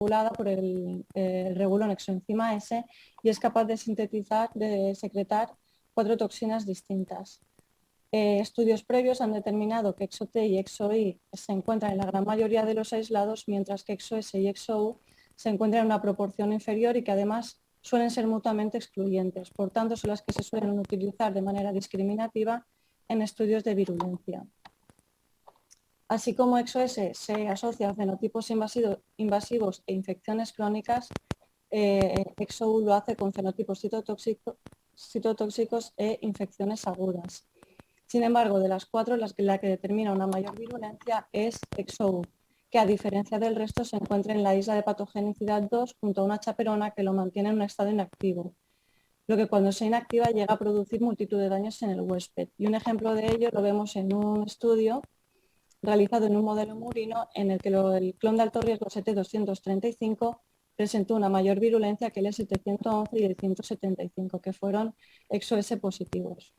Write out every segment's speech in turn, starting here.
regulada por el regulón exoenzima S y es capaz de secretar 4 toxinas distintas. Estudios previos han determinado que ExoT y ExoI se encuentran en la gran mayoría de los aislados, mientras que ExoS y ExoU se encuentran en una proporción inferior y que además suelen ser mutuamente excluyentes. Por tanto, son las que se suelen utilizar de manera discriminativa en estudios de virulencia. Así como ExoS se asocia a fenotipos invasivos e infecciones crónicas, ExoU lo hace con fenotipos citotóxicos e infecciones agudas. Sin embargo, de las 4, la que determina una mayor virulencia es ExoU, que a diferencia del resto se encuentra en la isla de patogenicidad 2 junto a una chaperona que lo mantiene en un estado inactivo, lo que cuando se inactiva llega a producir multitud de daños en el huésped. Y un ejemplo de ello lo vemos en un estudio realizado en un modelo murino en el que el clon de alto riesgo ST235 presentó una mayor virulencia que el E711 y el 175, que fueron ExoS positivos.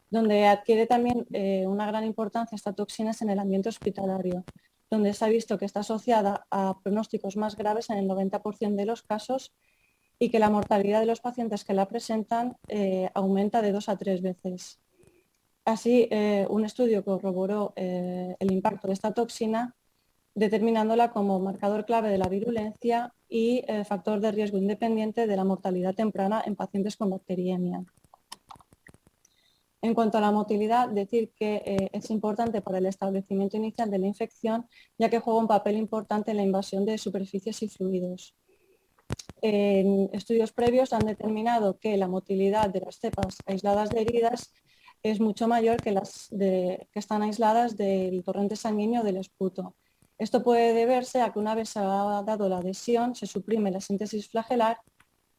Donde adquiere también una gran importancia esta toxina es en el ambiente hospitalario, donde se ha visto que está asociada a pronósticos más graves en el 90% de los casos y que la mortalidad de los pacientes que la presentan aumenta de 2 a 3 veces. Así, un estudio corroboró el impacto de esta toxina, determinándola como marcador clave de la virulencia y factor de riesgo independiente de la mortalidad temprana en pacientes con bacteriemia. En cuanto a la motilidad, decir que es importante para el establecimiento inicial de la infección, ya que juega un papel importante en la invasión de superficies y fluidos. En estudios previos han determinado que la motilidad de las cepas aisladas de heridas es mucho mayor que las que están aisladas del torrente sanguíneo del esputo. Esto puede deberse a que una vez se ha dado la adhesión, se suprime la síntesis flagelar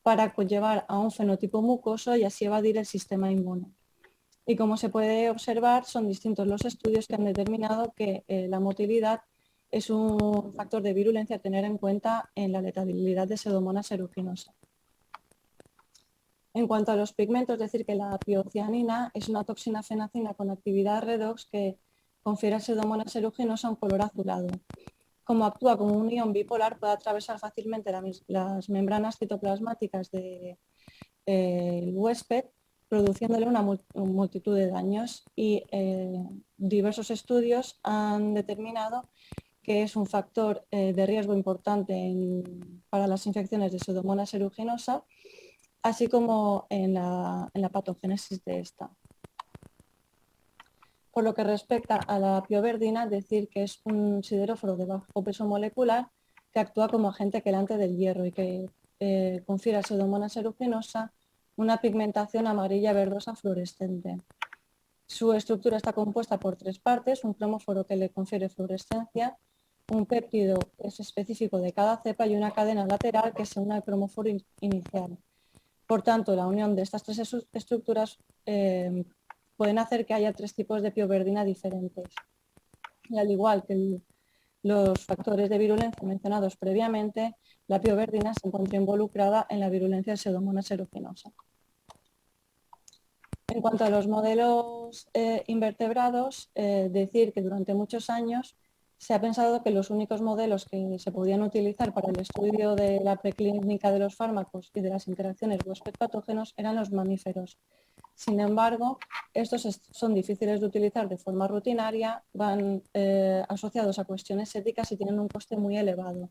para conllevar a un fenotipo mucoso y así evadir el sistema inmune. Y como se puede observar, son distintos los estudios que han determinado que la motilidad es un factor de virulencia a tener en cuenta en la letalidad de Pseudomonas aeruginosa. En cuanto a los pigmentos, es decir que la piocianina es una toxina fenacina con actividad redox que confiere a Pseudomonas aeruginosa un color azulado. Como actúa como un ion bipolar, puede atravesar fácilmente las membranas citoplasmáticas del huésped, produciéndole una multitud de daños y diversos estudios han determinado que es un factor de riesgo importante para las infecciones de Pseudomonas aeruginosa, así como en la patogénesis de esta. Por lo que respecta a la pioverdina, decir que es un sideróforo de bajo peso molecular que actúa como agente quelante del hierro y que confiere a Pseudomonas aeruginosa una pigmentación amarilla verdosa fluorescente. Su estructura está compuesta por 3 partes, un cromóforo que le confiere fluorescencia, un péptido que es específico de cada cepa y una cadena lateral que se une al cromóforo inicial. Por tanto, la unión de estas 3 estructuras pueden hacer que haya 3 tipos de pioverdina diferentes. Y al igual que los factores de virulencia mencionados previamente, la pioverdina se encuentra involucrada en la virulencia de Pseudomonas aeruginosa. En cuanto a los modelos invertebrados, decir que durante muchos años se ha pensado que los únicos modelos que se podían utilizar para el estudio de la preclínica de los fármacos y de las interacciones huésped-patógenos eran los mamíferos. Sin embargo, estos son difíciles de utilizar de forma rutinaria, van asociados a cuestiones éticas y tienen un coste muy elevado.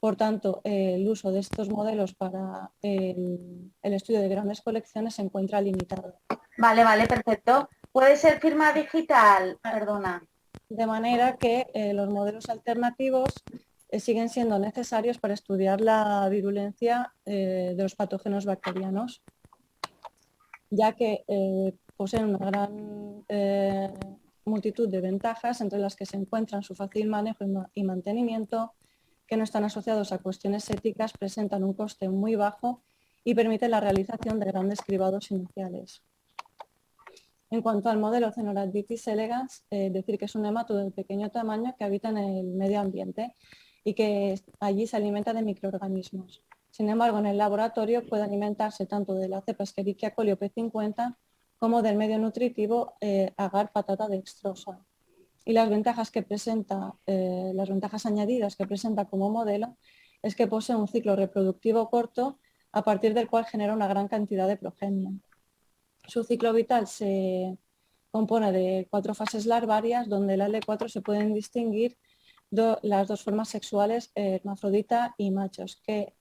Por tanto, el uso de estos modelos para el estudio de grandes colecciones se encuentra limitado. Vale, perfecto. ¿Puede ser firma digital? Perdona. De manera que los modelos alternativos siguen siendo necesarios para estudiar la virulencia de los patógenos bacterianos, ya que poseen una gran multitud de ventajas, entre las que se encuentran su fácil manejo y mantenimiento, que no están asociados a cuestiones éticas, presentan un coste muy bajo y permiten la realización de grandes cribados iniciales. En cuanto al modelo Cenorhabditis elegans, decir que es un nematodo de pequeño tamaño que habita en el medio ambiente y que allí se alimenta de microorganismos. Sin embargo, en el laboratorio puede alimentarse tanto de la cepa Escherichia coli P50 como del medio nutritivo agar patata dextrosa. Y las ventajas que presenta, las ventajas añadidas que presenta como modelo es que posee un ciclo reproductivo corto a partir del cual genera una gran cantidad de progenie. Su ciclo vital se compone de 4 fases larvarias, donde en la L4 se pueden distinguir las dos formas sexuales, hermafrodita y machos, que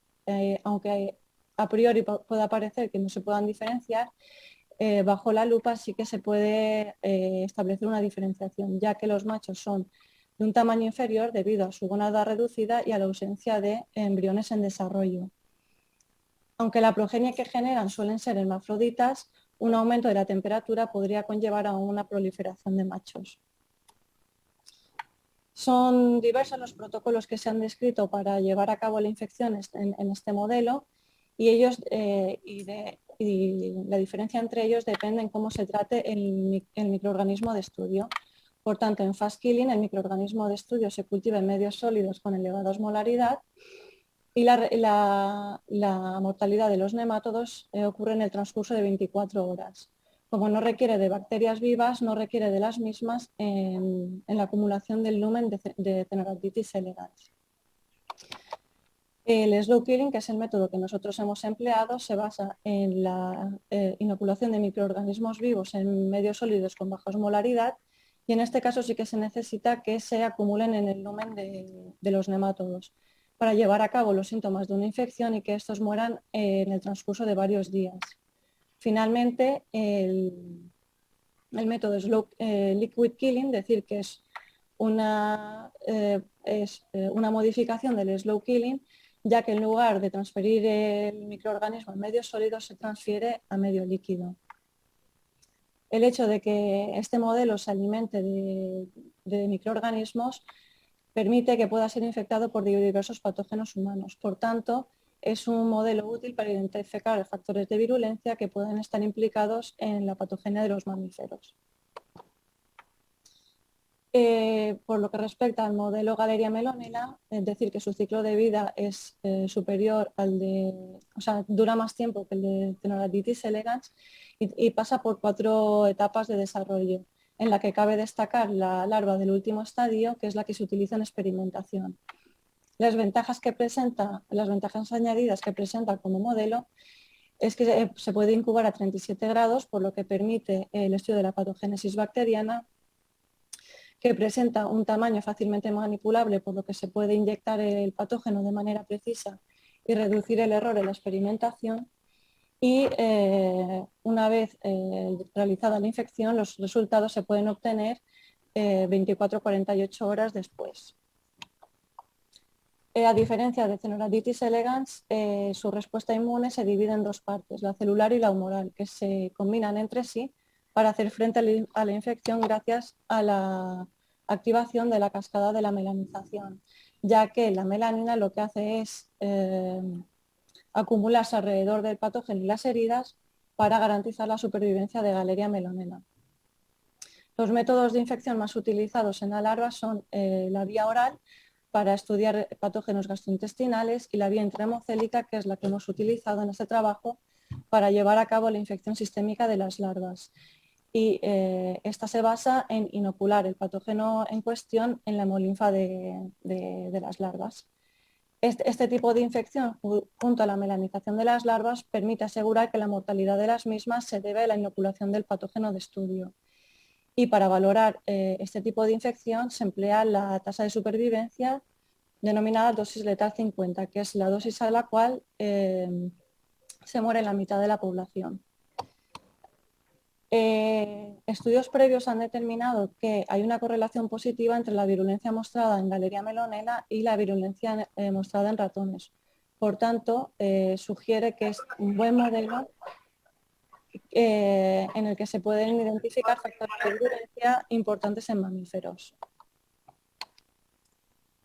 aunque a priori pueda parecer que no se puedan diferenciar, bajo la lupa sí que se puede establecer una diferenciación, ya que los machos son de un tamaño inferior debido a su gónada reducida y a la ausencia de embriones en desarrollo. Aunque la progenie que generan suelen ser hermafroditas, un aumento de la temperatura podría conllevar a una proliferación de machos. Son diversos los protocolos que se han descrito para llevar a cabo la infección en este modelo y ellos y la diferencia entre ellos depende en cómo se trate el microorganismo de estudio. Por tanto, en fast killing el microorganismo de estudio se cultiva en medios sólidos con elevada osmolaridad y la mortalidad de los nemátodos ocurre en el transcurso de 24 horas. Como no requiere de bacterias vivas, no requiere de las mismas en la acumulación del lumen de Caenorhabditis elegans. El slow killing, que es el método que nosotros hemos empleado, se basa en la inoculación de microorganismos vivos en medios sólidos con baja osmolaridad y en este caso sí que se necesita que se acumulen en el lumen de los nemátodos para llevar a cabo los síntomas de una infección y que estos mueran en el transcurso de varios días. Finalmente, el método slow liquid killing, decir que es una modificación del slow killing, ya que en lugar de transferir el microorganismo en medio sólido se transfiere a medio líquido. El hecho de que este modelo se alimente de microorganismos permite que pueda ser infectado por diversos patógenos humanos. Por tanto, es un modelo útil para identificar factores de virulencia que pueden estar implicados en la patogenia de los mamíferos. Por lo que respecta al modelo Galeria melonella, es decir, que su ciclo de vida es superior al de, o sea, dura más tiempo que el de Caenorhabditis elegans y pasa por 4 etapas de desarrollo, en la que cabe destacar la larva del último estadio, que es la que se utiliza en experimentación. Las ventajas añadidas que presenta como modelo es que se puede incubar a 37 grados, por lo que permite el estudio de la patogénesis bacteriana, que presenta un tamaño fácilmente manipulable, por lo que se puede inyectar el patógeno de manera precisa y reducir el error en la experimentación. Y una vez realizada la infección, los resultados se pueden obtener 24-48 horas después. A diferencia de Caenorhabditis elegans, su respuesta inmune se divide en 2 partes, la celular y la humoral, que se combinan entre sí para hacer frente a la infección gracias a la activación de la cascada de la melanización, ya que la melanina lo que hace es acumularse alrededor del patógeno y las heridas para garantizar la supervivencia de Galeria melonella. Los métodos de infección más utilizados en la larva son la vía oral, para estudiar patógenos gastrointestinales, y la vía intrahemocélica, que es la que hemos utilizado en este trabajo para llevar a cabo la infección sistémica de las larvas. Y esta se basa en inocular el patógeno en cuestión en la hemolinfa de las larvas. Este tipo de infección, junto a la melanización de las larvas, permite asegurar que la mortalidad de las mismas se debe a la inoculación del patógeno de estudio. Y para valorar este tipo de infección se emplea la tasa de supervivencia denominada dosis letal 50, que es la dosis a la cual se muere la mitad de la población. Estudios previos han determinado que hay una correlación positiva entre la virulencia mostrada en Galeria melonella y la virulencia mostrada en ratones. Por tanto, sugiere que es un buen modelo en el que se pueden identificar factores de virulencia importantes en mamíferos.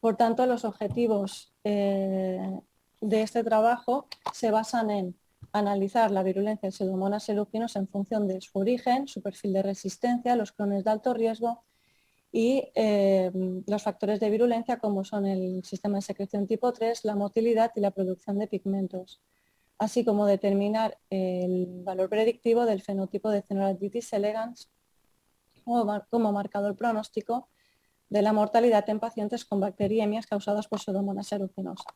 Por tanto, los objetivos de este trabajo se basan en analizar la virulencia de Pseudomonas aeruginosa en función de su origen, su perfil de resistencia, los clones de alto riesgo y los factores de virulencia como son el sistema de secreción tipo 3, la motilidad y la producción de pigmentos, así como determinar el valor predictivo del fenotipo de Caenorhabditis elegans como marcador pronóstico de la mortalidad en pacientes con bacteriemias causadas por Pseudomonas aeruginosa.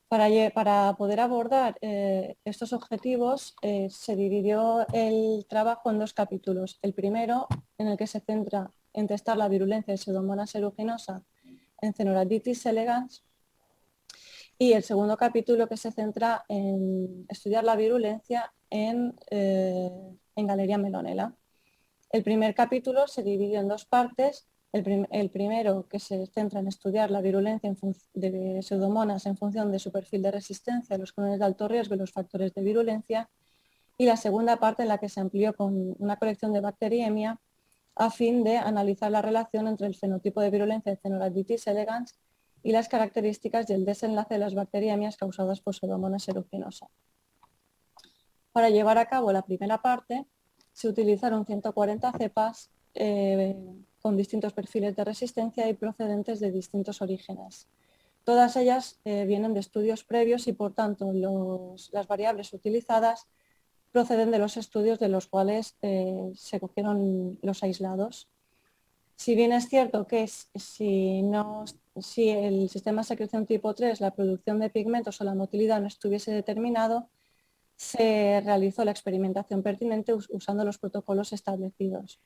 Para poder abordar estos objetivos se dividió el trabajo en dos capítulos. El primero, en el que se centra en testar la virulencia de Pseudomonas aeruginosa en Caenorhabditis elegans, y el segundo capítulo, que se centra en estudiar la virulencia en Galeria melonella. El primer capítulo se dividió en dos partes. El primero, que se centra en estudiar la virulencia de Pseudomonas en función de su perfil de resistencia a los clones de alto riesgo y los factores de virulencia, y la segunda parte, en la que se amplió con una colección de bacteriemia a fin de analizar la relación entre el fenotipo de virulencia de Caenorhabditis elegans y las características del desenlace de las bacteriemias causadas por Pseudomonas aeruginosa. Para llevar a cabo la primera parte, se utilizaron 140 cepas con distintos perfiles de resistencia y procedentes de distintos orígenes. Todas ellas vienen de estudios previos y, por tanto, las variables utilizadas proceden de los estudios de los cuales se cogieron los aislados. Si bien es cierto que si el sistema de secreción tipo 3, la producción de pigmentos o la motilidad no estuviese determinado, se realizó la experimentación pertinente usando los protocolos establecidos.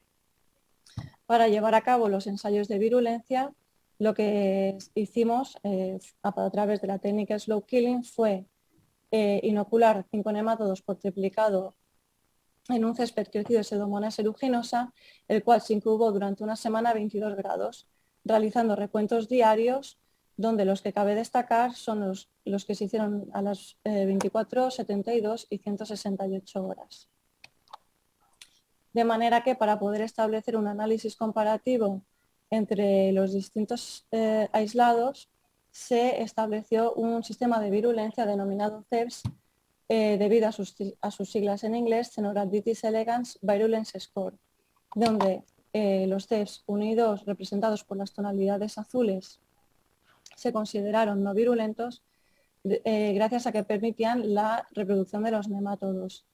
Para llevar a cabo los ensayos de virulencia, lo que hicimos a través de la técnica slow killing fue inocular 5 nemátodos por triplicado en un césped crecido de Pseudomonas aeruginosa, el cual se incubó durante una semana a 22 grados, realizando recuentos diarios, donde los que cabe destacar son los que se hicieron a las 24, 72 y 168 horas. De manera que, para poder establecer un análisis comparativo entre los distintos aislados, se estableció un sistema de virulencia denominado CEPS, debido a sus siglas en inglés, Caenorhabditis elegans Virulence Score, donde los CEPS 1 y 2, representados por las tonalidades azules, se consideraron no virulentos gracias a que permitían la reproducción de los nemátodos.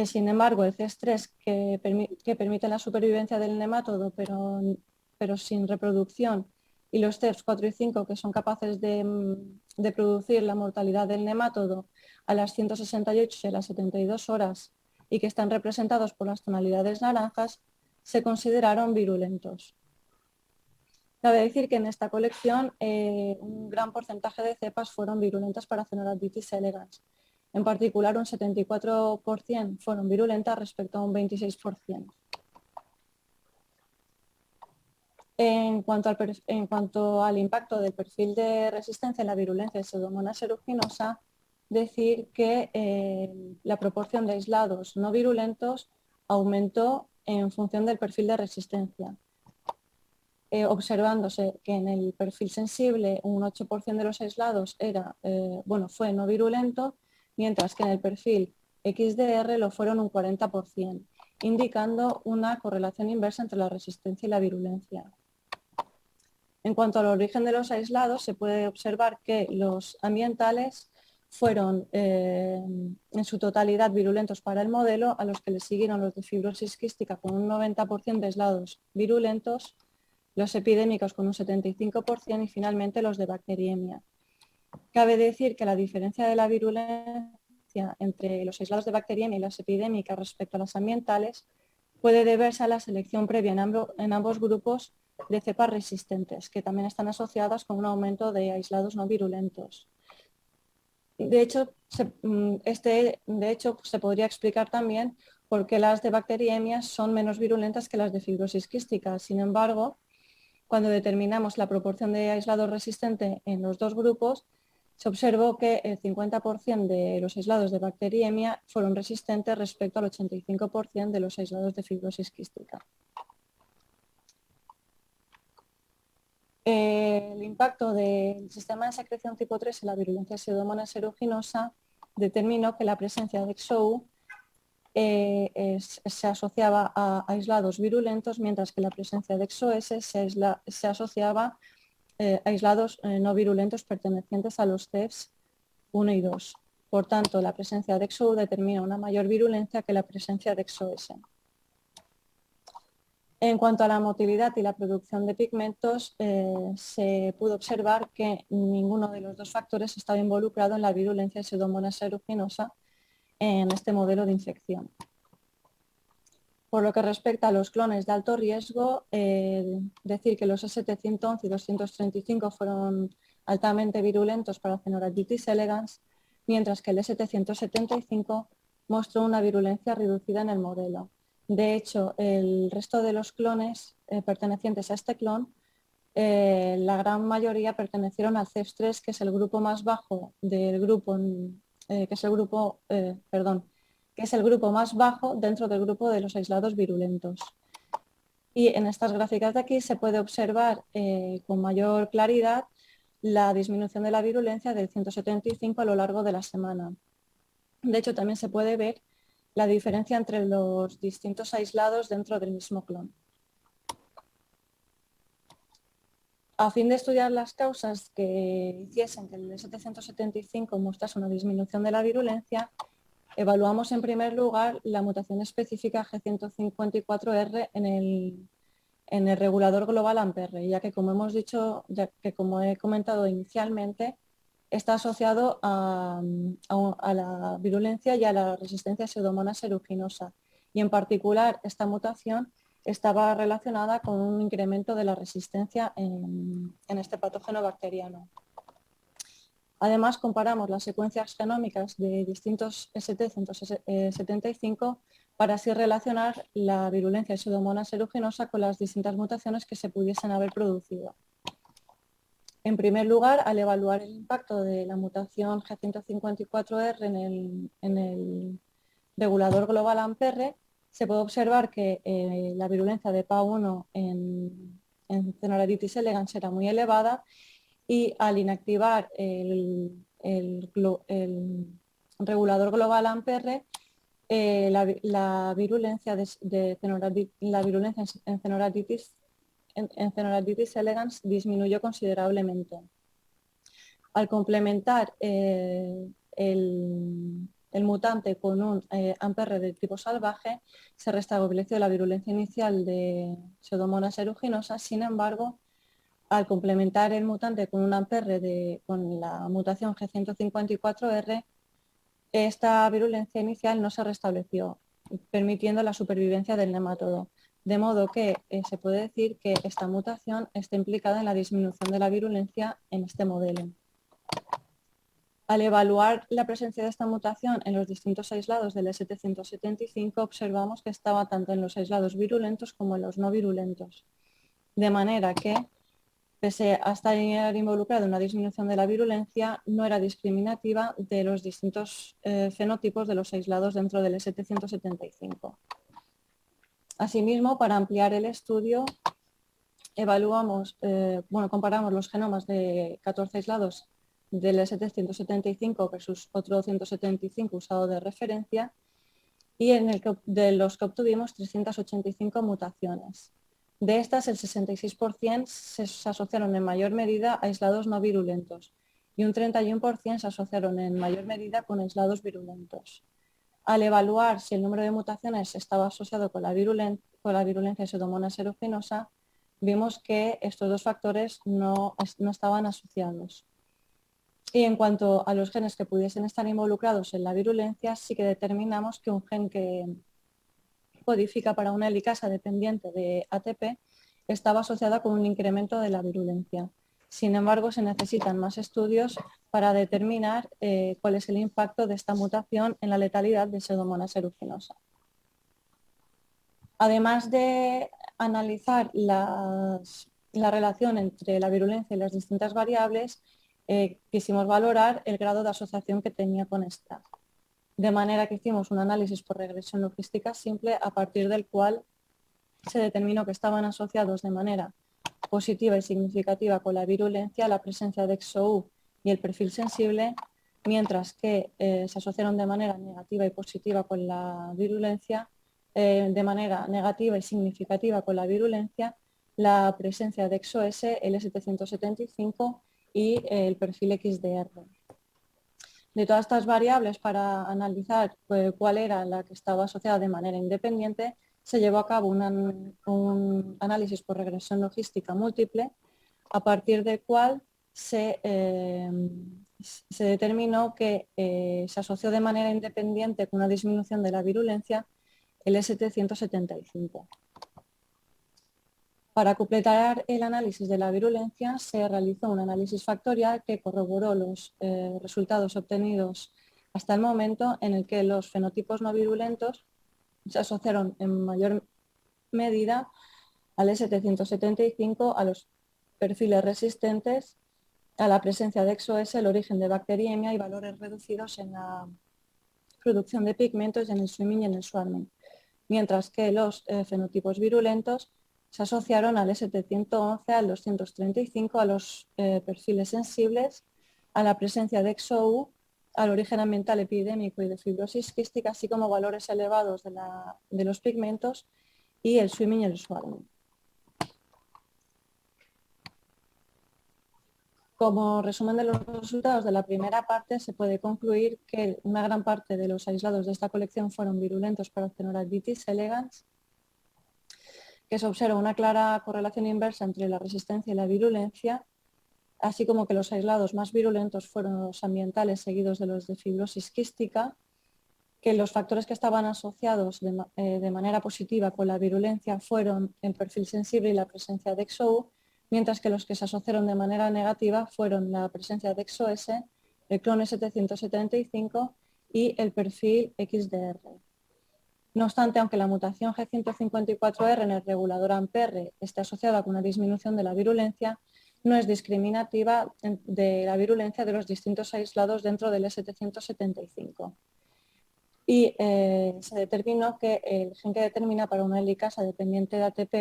Sin embargo, el CES3, que permite la supervivencia del nemátodo pero sin reproducción, y los CEPS 4 y 5, que son capaces de producir la mortalidad del nemátodo a las 168 y a las 72 horas y que están representados por las tonalidades naranjas, se consideraron virulentos. Cabe decir que en esta colección un gran porcentaje de cepas fueron virulentas para Caenorhabditis elegans. En particular, un 74% fueron virulentas respecto a un 26%. En cuanto al impacto del perfil de resistencia en la virulencia de Pseudomonas aeruginosa, decir que la proporción de aislados no virulentos aumentó en función del perfil de resistencia, observándose que en el perfil sensible un 8% de los aislados fue no virulento, mientras que en el perfil XDR lo fueron un 40%, indicando una correlación inversa entre la resistencia y la virulencia. En cuanto al origen de los aislados, se puede observar que los ambientales fueron en su totalidad virulentos para el modelo, a los que le siguieron los de fibrosis quística con un 90% de aislados virulentos, los epidémicos con un 75% y finalmente los de bacteriemia. Cabe decir que la diferencia de la virulencia entre los aislados de bacteriemia y las epidémicas respecto a las ambientales puede deberse a la selección previa en ambos grupos de cepas resistentes, que también están asociadas con un aumento de aislados no virulentos. De hecho, se podría explicar también por qué las de bacteriemias son menos virulentas que las de fibrosis quística. Sin embargo, cuando determinamos la proporción de aislado resistente en los dos grupos, se observó que el 50% de los aislados de bacteriemia fueron resistentes respecto al 85% de los aislados de fibrosis quística. El impacto del sistema de secreción tipo 3 en la virulencia de Pseudomonas aeruginosa determinó que la presencia de XOU se asociaba a aislados virulentos, mientras que la presencia de XOS se asociaba a aislados no virulentos pertenecientes a los CEPS 1 y 2. Por tanto, la presencia de XOU determina una mayor virulencia que la presencia de XOS. En cuanto a la motilidad y la producción de pigmentos, se pudo observar que ninguno de los dos factores estaba involucrado en la virulencia de Pseudomonas aeruginosa en este modelo de infección. Por lo que respecta a los clones de alto riesgo, decir que los ST111 y 235 fueron altamente virulentos para Phenoladitis elegans, mientras que el ST175 mostró una virulencia reducida en el modelo. De hecho, el resto de los clones pertenecientes a este clon, la gran mayoría pertenecieron al CEF3, que es el grupo más bajo del grupo, que es el grupo más bajo dentro del grupo de los aislados virulentos. Y en estas gráficas de aquí se puede observar con mayor claridad la disminución de la virulencia del 175 a lo largo de la semana. De hecho, también se puede ver la diferencia entre los distintos aislados dentro del mismo clon. A fin de estudiar las causas que hiciesen que el ST175 mostrase una disminución de la virulencia, evaluamos en primer lugar la mutación específica G154R en el regulador global AMPR, ya que como he comentado inicialmente, está asociado a la virulencia y a la resistencia a Pseudomonas aeruginosa. Y en particular, esta mutación estaba relacionada con un incremento de la resistencia en este patógeno bacteriano. Además, comparamos las secuencias genómicas de distintos ST175 para así relacionar la virulencia de Pseudomonas aeruginosa con las distintas mutaciones que se pudiesen haber producido. En primer lugar, al evaluar el impacto de la mutación G154R en el regulador global AMPR, se puede observar que la virulencia de PA1 en Phenoladitis elegans era muy elevada y al inactivar el regulador global AMPR, la virulencia en Phenoladitis elegans disminuyó considerablemente. Al complementar el mutante con un AMPR de tipo salvaje, se restableció la virulencia inicial de Pseudomonas aeruginosa. Sin embargo, al complementar el mutante con un AMPR con la mutación G154R, esta virulencia inicial no se restableció, permitiendo la supervivencia del nematodo. De modo que se puede decir que esta mutación está implicada en la disminución de la virulencia en este modelo. Al evaluar la presencia de esta mutación en los distintos aislados del ST175, observamos que estaba tanto en los aislados virulentos como en los no virulentos. De manera que, pese a estar involucrado en una disminución de la virulencia, no era discriminativa de los distintos fenotipos de los aislados dentro del ST175. Asimismo, para ampliar el estudio, comparamos los genomas de 14 aislados del ST175 versus otro 175 usado de referencia, y de los que obtuvimos 385 mutaciones. De estas, el 66% se asociaron en mayor medida a aislados no virulentos y un 31% se asociaron en mayor medida con aislados virulentos. Al evaluar si el número de mutaciones estaba asociado con la virulencia de Pseudomonas aeruginosa, vimos que estos dos factores no estaban asociados. Y en cuanto a los genes que pudiesen estar involucrados en la virulencia, sí que determinamos que un gen que codifica para una helicasa dependiente de ATP estaba asociada con un incremento de la virulencia. Sin embargo, se necesitan más estudios para determinar cuál es el impacto de esta mutación en la letalidad de Pseudomonas aeruginosa. Además de analizar la relación entre la virulencia y las distintas variables, quisimos valorar el grado de asociación que tenía con esta. De manera que hicimos un análisis por regresión logística simple, a partir del cual se determinó que estaban asociados de manera positiva y significativa con la virulencia, la presencia de XOU y el perfil sensible, mientras que se asociaron de manera negativa y positiva con la virulencia, de manera negativa y significativa con la virulencia, la presencia de XOS, el ST175 y el perfil XDR. De todas estas variables, para analizar cuál era la que estaba asociada de manera independiente, se llevó a cabo un análisis por regresión logística múltiple, a partir del cual se determinó que se asoció de manera independiente con una disminución de la virulencia el ST175. Para completar el análisis de la virulencia se realizó un análisis factorial que corroboró los resultados obtenidos hasta el momento, en el que los fenotipos no virulentos se asociaron en mayor medida al ST175, a los perfiles resistentes, a la presencia de XOS, el origen de bacteriemia y valores reducidos en la producción de pigmentos en el swimming y en el swarming, mientras que los fenotipos virulentos se asociaron al ST111, al 235, a los perfiles sensibles, a la presencia de XOU, al origen ambiental epidémico y de fibrosis quística, así como valores elevados de los pigmentos y el swimming y el swarming. Como resumen de los resultados de la primera parte, se puede concluir que una gran parte de los aislados de esta colección fueron virulentos para Actinorhabditis elegans, que se observa una clara correlación inversa entre la resistencia y la virulencia, así como que los aislados más virulentos fueron los ambientales seguidos de los de fibrosis quística, que los factores que estaban asociados de manera positiva con la virulencia fueron el perfil sensible y la presencia de XOU, mientras que los que se asociaron de manera negativa fueron la presencia de XOS, el clon ST175 y el perfil XDR. No obstante, aunque la mutación G154R en el regulador AMPR esté asociada con una disminución de la virulencia, no es discriminativa de la virulencia de los distintos aislados dentro del ST175. Y se determinó que el gen que determina para una helicasa dependiente de ATP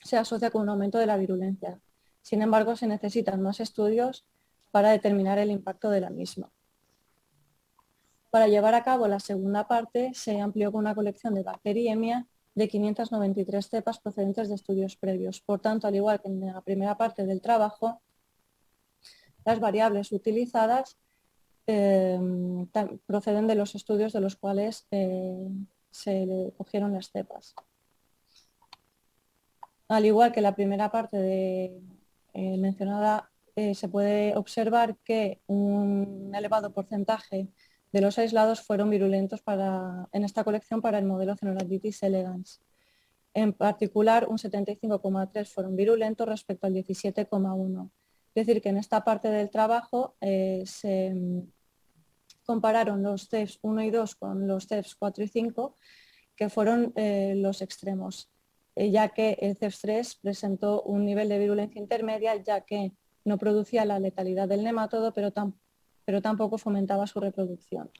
se asocia con un aumento de la virulencia. Sin embargo, se necesitan más estudios para determinar el impacto de la misma. Para llevar a cabo la segunda parte, se amplió con una colección de bacteriemia de 593 cepas procedentes de estudios previos. Por tanto, al igual que en la primera parte del trabajo, las variables utilizadas proceden de los estudios de los cuales se cogieron las cepas. Al igual que la primera parte mencionada, se puede observar que un elevado porcentaje de los aislados fueron virulentos en esta colección para el modelo Actinorhabditis elegans. En particular, un 75,3 fueron virulentos respecto al 17,1. Es decir, que en esta parte del trabajo se compararon los CEFs 1 y 2 con los CEFs 4 y 5, que fueron los extremos, ya que el CEFs 3 presentó un nivel de virulencia intermedia, ya que no producía la letalidad del nemátodo, pero tampoco fomentaba su reproducción.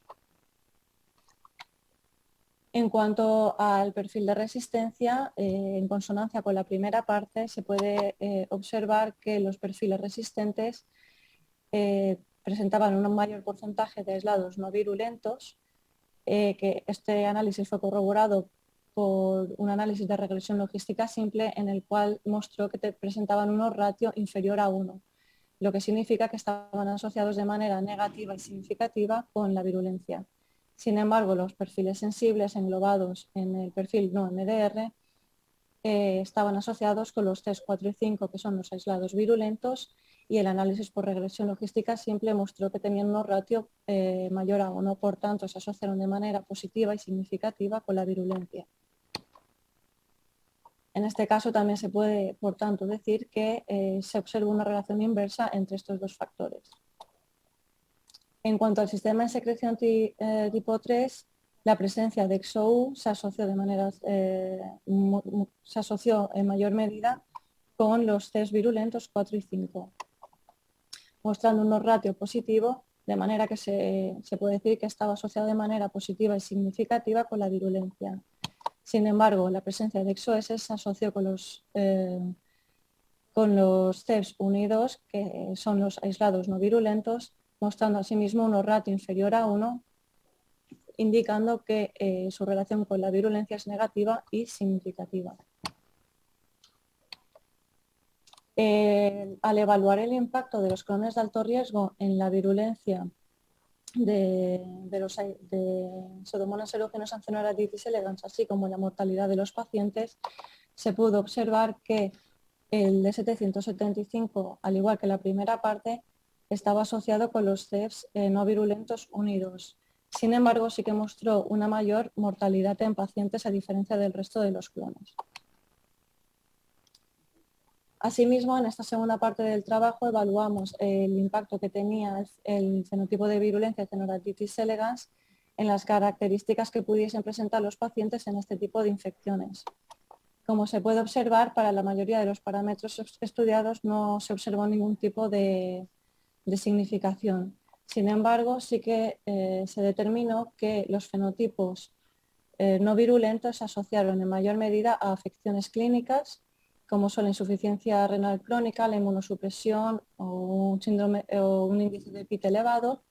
En cuanto al perfil de resistencia, en consonancia con la primera parte, se puede observar que los perfiles resistentes presentaban un mayor porcentaje de aislados no virulentos, que este análisis fue corroborado por un análisis de regresión logística simple, en el cual mostró que presentaban unos ratio inferior a 1, lo que significa que estaban asociados de manera negativa y significativa con la virulencia. Sin embargo, los perfiles sensibles englobados en el perfil no MDR estaban asociados con los CEFs 4 y 5, que son los aislados virulentos, y el análisis por regresión logística simple mostró que tenían unos ratio mayor a 1, por tanto se asociaron de manera positiva y significativa con la virulencia. En este caso también se puede, por tanto, decir que se observa una relación inversa entre estos dos factores. En cuanto al sistema de secreción tipo 3, la presencia de XOU se asoció en mayor medida con los CEFs virulentos 4 y 5, mostrando unos ratios positivos, de manera que se puede decir que estaba asociado de manera positiva y significativa con la virulencia. Sin embargo, la presencia de XOS se asoció con los CEFs 1 y 2, que son los aislados no virulentos, mostrando asimismo unos ratio inferior a 1, indicando que su relación con la virulencia es negativa y significativa. Al evaluar el impacto de los clones de alto riesgo en la virulencia de Pseudomonas aeruginosa en Caenorhabditis elegans, así como la mortalidad de los pacientes, se pudo observar que el D775, al igual que la primera parte, estaba asociado con los CEFs no virulentos 1 y 2. Sin embargo, sí que mostró una mayor mortalidad en pacientes a diferencia del resto de los clones. Asimismo, en esta segunda parte del trabajo evaluamos el impacto que tenía el fenotipo de virulencia de Caenorhabditis elegans en las características que pudiesen presentar los pacientes en este tipo de infecciones. Como se puede observar, para la mayoría de los parámetros estudiados no se observó ningún tipo de significación. Sin embargo, sí que se determinó que los fenotipos no virulentos se asociaron en mayor medida a afecciones clínicas, como son la insuficiencia renal crónica, la inmunosupresión o un, síndrome, o un índice de PIT elevado,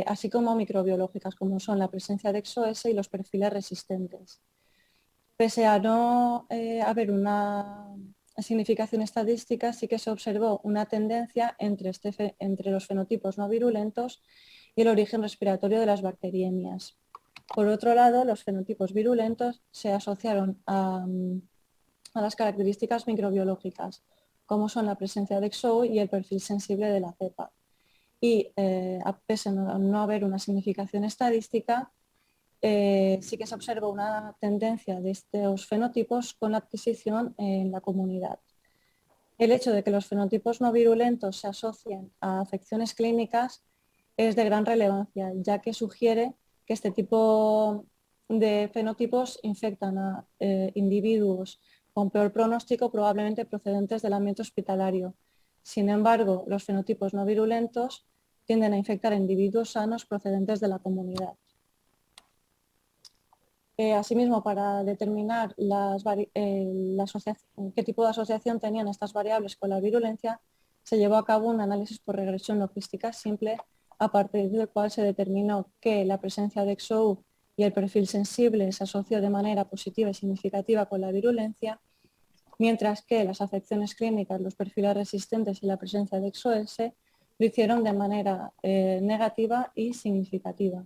así como microbiológicas, como son la presencia de XOS y los perfiles resistentes. Pese a no haber una significación estadística, sí que se observó una tendencia entre los fenotipos no virulentos y el origen respiratorio de las bacteriemias. Por otro lado, los fenotipos virulentos se asociaron a las características microbiológicas, como son la presencia de XOU y el perfil sensible de la cepa. Y pese a no haber una significación estadística, sí que se observa una tendencia de estos fenotipos con la adquisición en la comunidad. El hecho de que los fenotipos no virulentos se asocien a afecciones clínicas es de gran relevancia, ya que sugiere que este tipo de fenotipos infectan a individuos con peor pronóstico, probablemente procedentes del ambiente hospitalario. Sin embargo, los fenotipos no virulentos tienden a infectar a individuos sanos procedentes de la comunidad. Asimismo, para determinar qué tipo de asociación tenían estas variables con la virulencia, se llevó a cabo un análisis por regresión logística simple, a partir del cual se determinó que la presencia de XOU y el perfil sensible se asoció de manera positiva y significativa con la virulencia, mientras que las afecciones clínicas, los perfiles resistentes y la presencia de XOS lo hicieron de manera negativa y significativa.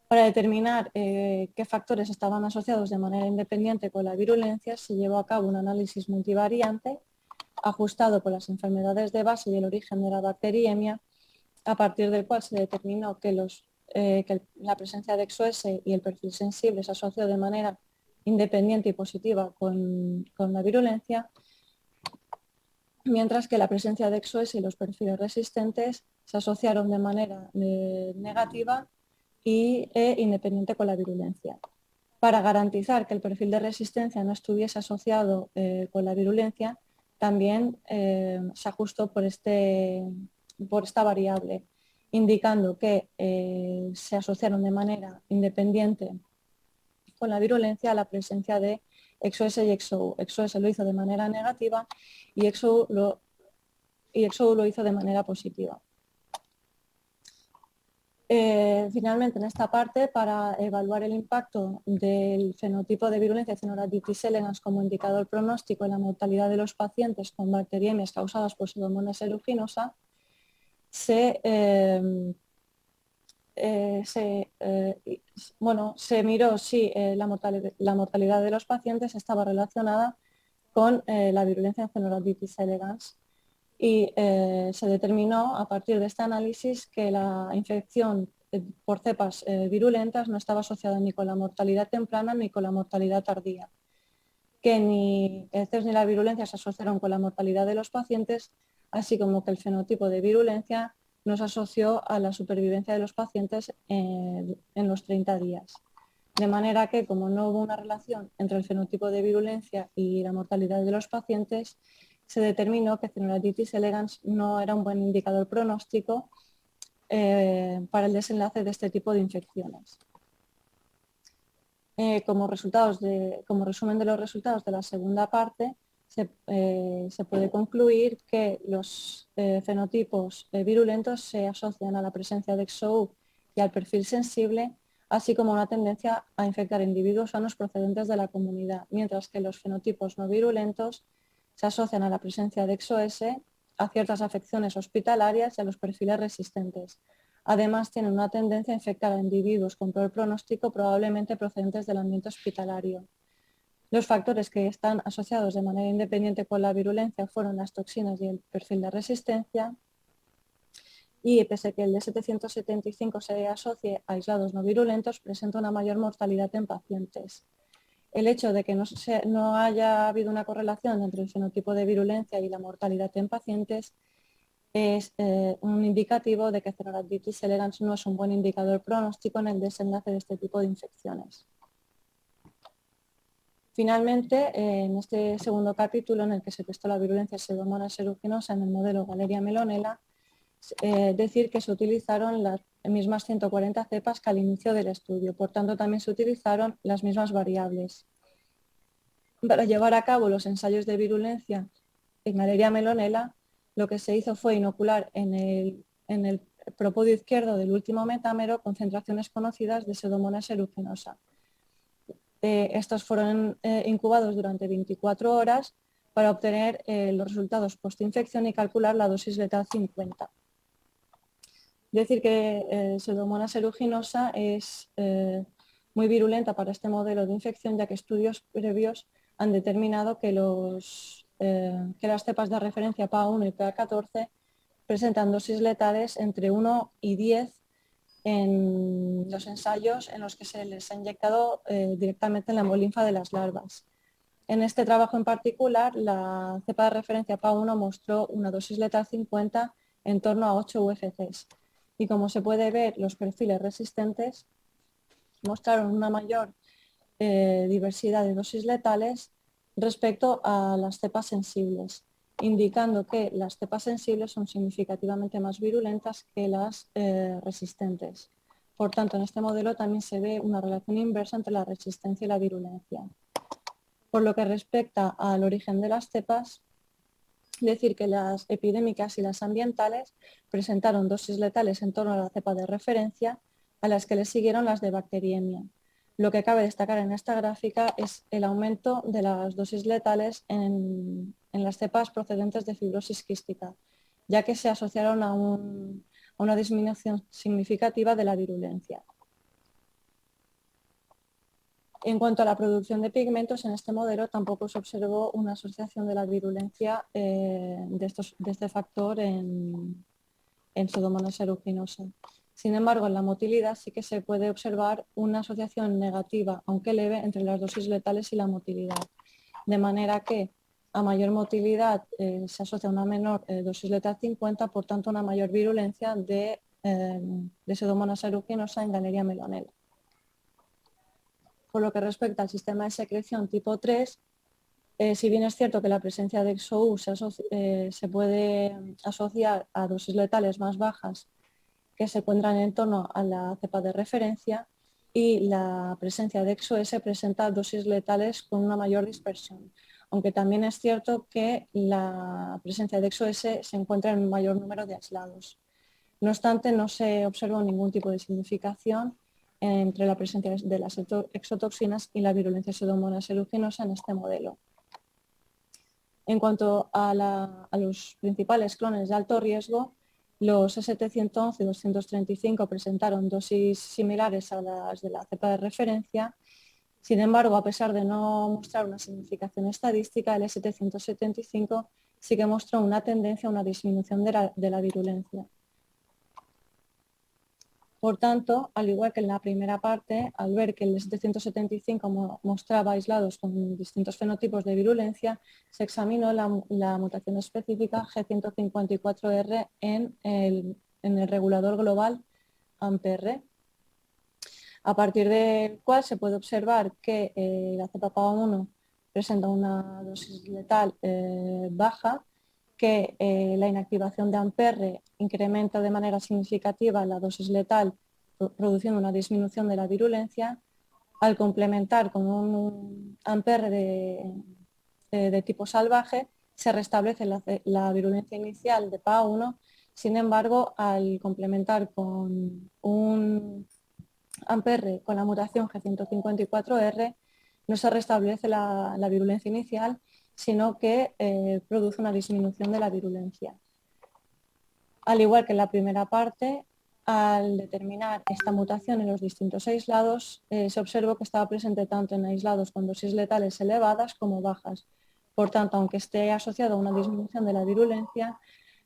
Para determinar qué factores estaban asociados de manera independiente con la virulencia, se llevó a cabo un análisis multivariante ajustado por las enfermedades de base y el origen de la bacteriemia, a partir del cual se determinó que la presencia de XOS y el perfil sensible se asoció de manera independiente y positiva con la virulencia, mientras que la presencia de XOS y los perfiles resistentes se asociaron de manera negativa e independiente con la virulencia. Para garantizar que el perfil de resistencia no estuviese asociado con la virulencia, también se ajustó por esta variable, indicando que se asociaron de manera independiente con la virulencia a la presencia de XOS y XOU. XOS lo hizo de manera negativa y XOU lo hizo de manera positiva. Finalmente, en esta parte, para evaluar el impacto del fenotipo de virulencia de Caenorhabditis elegans como indicador pronóstico en la mortalidad de los pacientes con bacteriemias causadas por Pseudomonas aeruginosa, se miró si la mortalidad de los pacientes estaba relacionada con la virulencia de Caenorhabditis elegans. Y se determinó a partir de este análisis que la infección por cepas virulentas no estaba asociada ni con la mortalidad temprana ni con la mortalidad tardía, que ni el CES ni la virulencia se asociaron con la mortalidad de los pacientes, así como que el fenotipo de virulencia no se asoció a la supervivencia de los pacientes en los 30 días. De manera que, como no hubo una relación entre el fenotipo de virulencia y la mortalidad de los pacientes, se determinó que Caenorhabditis elegans no era un buen indicador pronóstico para el desenlace de este tipo de infecciones. Como resumen de los resultados de la segunda parte, se puede concluir que los fenotipos virulentos se asocian a la presencia de XOU y al perfil sensible, así como una tendencia a infectar individuos sanos procedentes de la comunidad, mientras que los fenotipos no virulentos se asocian a la presencia de XOS, a ciertas afecciones hospitalarias y a los perfiles resistentes, Además, tienen una tendencia a infectar a individuos con peor pronóstico, probablemente procedentes del ambiente hospitalario. Los factores que están asociados de manera independiente con la virulencia fueron las toxinas y el perfil de resistencia, y pese a que el D775 se asocie a aislados no virulentos, presenta una mayor mortalidad en pacientes. El hecho de que no haya habido una correlación entre el fenotipo de virulencia y la mortalidad en pacientes es un indicativo de que Cenorhabditis elegans no es un buen indicador pronóstico en el desenlace de este tipo de infecciones. Finalmente, en este segundo capítulo, en el que se testó la virulencia Pseudomonas aeruginosa en el modelo Galeria melonella, decir que se utilizaron las mismas 140 cepas que al inicio del estudio, por tanto también se utilizaron las mismas variables. Para llevar a cabo los ensayos de virulencia en Galeria melonella, lo que se hizo fue inocular en el propodio izquierdo del último metámero concentraciones conocidas de Pseudomonas aeruginosa. Estos fueron incubados durante 24 horas para obtener los resultados postinfección y calcular la dosis letal 50. Decir que Pseudomonas aeruginosa es muy virulenta para este modelo de infección, ya que estudios previos han determinado que las cepas de referencia PA1 y PA14 presentan dosis letales entre 1 y 10 en los ensayos en los que se les ha inyectado directamente en la hemolinfa de las larvas. En este trabajo en particular, la cepa de referencia PA1 mostró una dosis letal 50 en torno a 8 UFCs. Y como se puede ver, los perfiles resistentes mostraron una mayor diversidad de dosis letales respecto a las cepas sensibles, indicando que las cepas sensibles son significativamente más virulentas que las resistentes. Por tanto, en este modelo también se ve una relación inversa entre la resistencia y la virulencia. Por lo que respecta al origen de las cepas, decir que las epidémicas y las ambientales presentaron dosis letales en torno a la cepa de referencia, a las que le siguieron las de bacteriemia. Lo que cabe destacar en esta gráfica es el aumento de las dosis letales en las cepas procedentes de fibrosis quística, ya que se asociaron a una disminución significativa de la virulencia. En cuanto a la producción de pigmentos, en este modelo tampoco se observó una asociación de la virulencia de este factor en Pseudomonas aeruginosa. Sin embargo, en la motilidad sí que se puede observar una asociación negativa, aunque leve, entre las dosis letales y la motilidad. De manera que a mayor motilidad se asocia una menor dosis letal 50, por tanto una mayor virulencia de Pseudomonas aeruginosa en Galeria melonella. Por lo que respecta al sistema de secreción tipo 3, si bien es cierto que la presencia de XOU se puede asociar a dosis letales más bajas que se encuentran en torno a la cepa de referencia, y la presencia de XOS presenta dosis letales con una mayor dispersión, aunque también es cierto que la presencia de XOS se encuentra en un mayor número de aislados. No obstante, no se observó ningún tipo de significación entre la presencia de las exotoxinas y la virulencia Pseudomonas aeruginosa en este modelo. En cuanto a los principales clones de alto riesgo, los S711 y 235 presentaron dosis similares a las de la cepa de referencia. Sin embargo, a pesar de no mostrar una significación estadística, el S775 sí que mostró una tendencia a una disminución de la virulencia. Por tanto, al igual que en la primera parte, al ver que el 775 mostraba aislados con distintos fenotipos de virulencia, se examinó la mutación específica G154R en el regulador global AMPR, a partir del cual se puede observar que la cepa PA1 presenta una dosis letal baja, que la inactivación de AMPR incrementa de manera significativa la dosis letal, produciendo una disminución de la virulencia, al complementar con un AMPR de tipo salvaje, se restablece la virulencia inicial de PA1. Sin embargo, al complementar con un AMPR con la mutación G154R, no se restablece la virulencia inicial, sino que produce una disminución de la virulencia. Al igual que en la primera parte, Al determinar esta mutación en los distintos aislados, se observó que estaba presente tanto en aislados con dosis letales elevadas como bajas. Por tanto, aunque esté asociado a una disminución de la virulencia,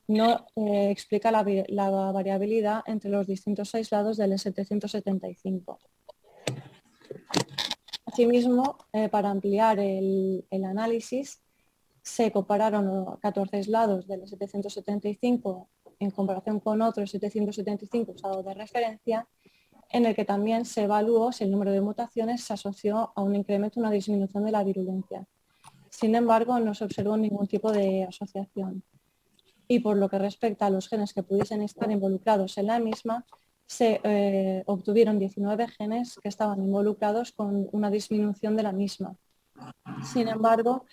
no explica la variabilidad entre los distintos aislados del E775. Asimismo, para ampliar el análisis, se compararon 14 aislados del E775 en comparación con otros 775 usados de referencia, en el que también se evaluó si el número de mutaciones se asoció a un incremento o una disminución de la virulencia. Sin embargo, no se observó ningún tipo de asociación. Y por lo que respecta a los genes que pudiesen estar involucrados en la misma, se obtuvieron 19 genes que estaban involucrados con una disminución de la misma. Sin embargo,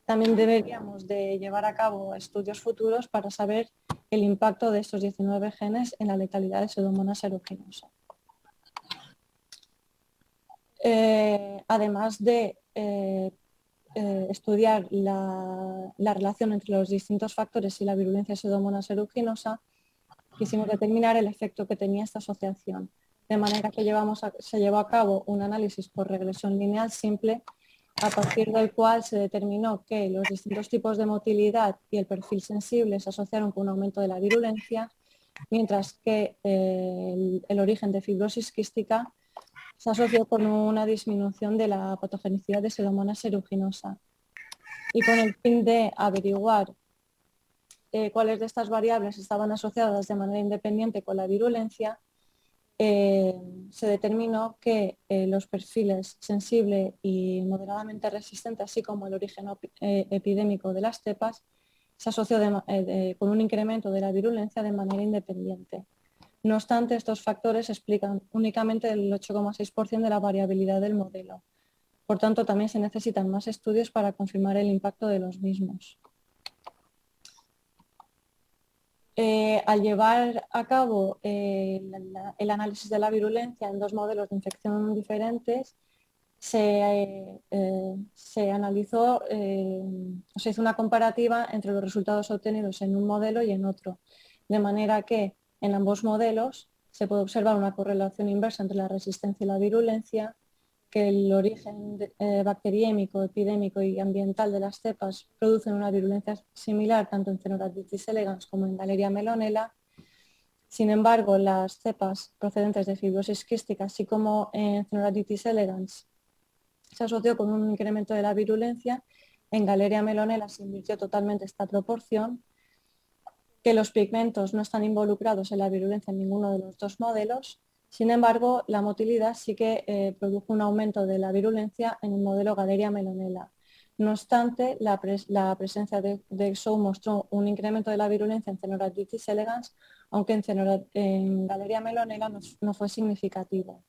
también deberíamos de llevar a cabo estudios futuros para saber el impacto de estos 19 genes en la letalidad de Pseudomonas aeruginosa. Además de estudiar la relación entre los distintos factores y la virulencia de Pseudomonas aeruginosa, quisimos determinar el efecto que tenía esta asociación, de manera que se llevó a cabo un análisis por regresión lineal simple, a partir del cual se determinó que los distintos tipos de motilidad y el perfil sensible se asociaron con un aumento de la virulencia, mientras que el origen de fibrosis quística se asoció con una disminución de la patogenicidad de Pseudomonas aeruginosa. Y con el fin de averiguar cuáles de estas variables estaban asociadas de manera independiente con la virulencia, se determinó que los perfiles sensible y moderadamente resistente, así como el origen epidémico de las cepas, se asoció con un incremento de la virulencia de manera independiente. No obstante, estos factores explican únicamente el 8,6% de la variabilidad del modelo. Por tanto, también se necesitan más estudios para confirmar el impacto de los mismos. Al llevar a cabo el análisis de la virulencia en dos modelos de infección diferentes, se analizó, se hizo una comparativa entre los resultados obtenidos en un modelo y en otro, de manera que en ambos modelos se puede observar una correlación inversa entre la resistencia y la virulencia, que el origen bacteriémico, epidémico y ambiental de las cepas producen una virulencia similar tanto en Pseudomonas elegans como en Galeria melonella. Sin embargo, las cepas procedentes de fibrosis quística, así como en Pseudomonas elegans, se asoció con un incremento de la virulencia. En Galeria melonella se invirtió totalmente esta proporción, que los pigmentos no están involucrados en la virulencia en ninguno de los dos modelos. Sin embargo, la motilidad sí que produjo un aumento de la virulencia en el modelo Galeria melonella. No obstante, la presencia de XOU mostró un incremento de la virulencia en Pseudomonas elegans, aunque en Galeria melonella no fue significativo.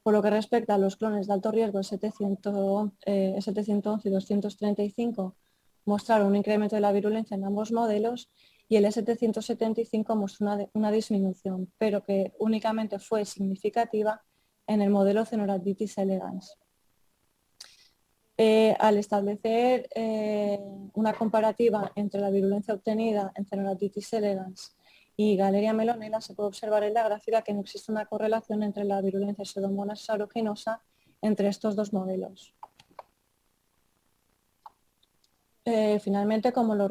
Por lo que respecta a los clones de alto riesgo E711 y 235, mostraron un incremento de la virulencia en ambos modelos, y el E775 mostró una disminución, pero que únicamente fue significativa en el modelo Pseudomonas elegans. Al establecer una comparativa entre la virulencia obtenida en Pseudomonas elegans y Galeria melonella, se puede observar en la gráfica que no existe una correlación entre la virulencia de Pseudomonas aeruginosa entre estos dos modelos. Finalmente, como los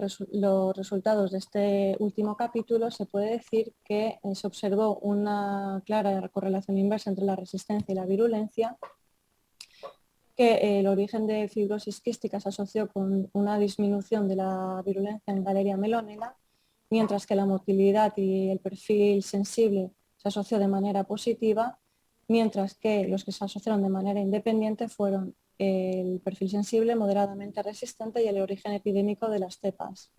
resultados de este último capítulo, se puede decir que se observó una clara correlación inversa entre la resistencia y la virulencia, que el origen de fibrosis quística se asoció con una disminución de la virulencia en Galeria melonella, mientras que la motilidad y el perfil sensible se asoció de manera positiva, mientras que los que se asociaron de manera independiente fueron el perfil sensible, moderadamente resistente y el origen epidémico de las cepas.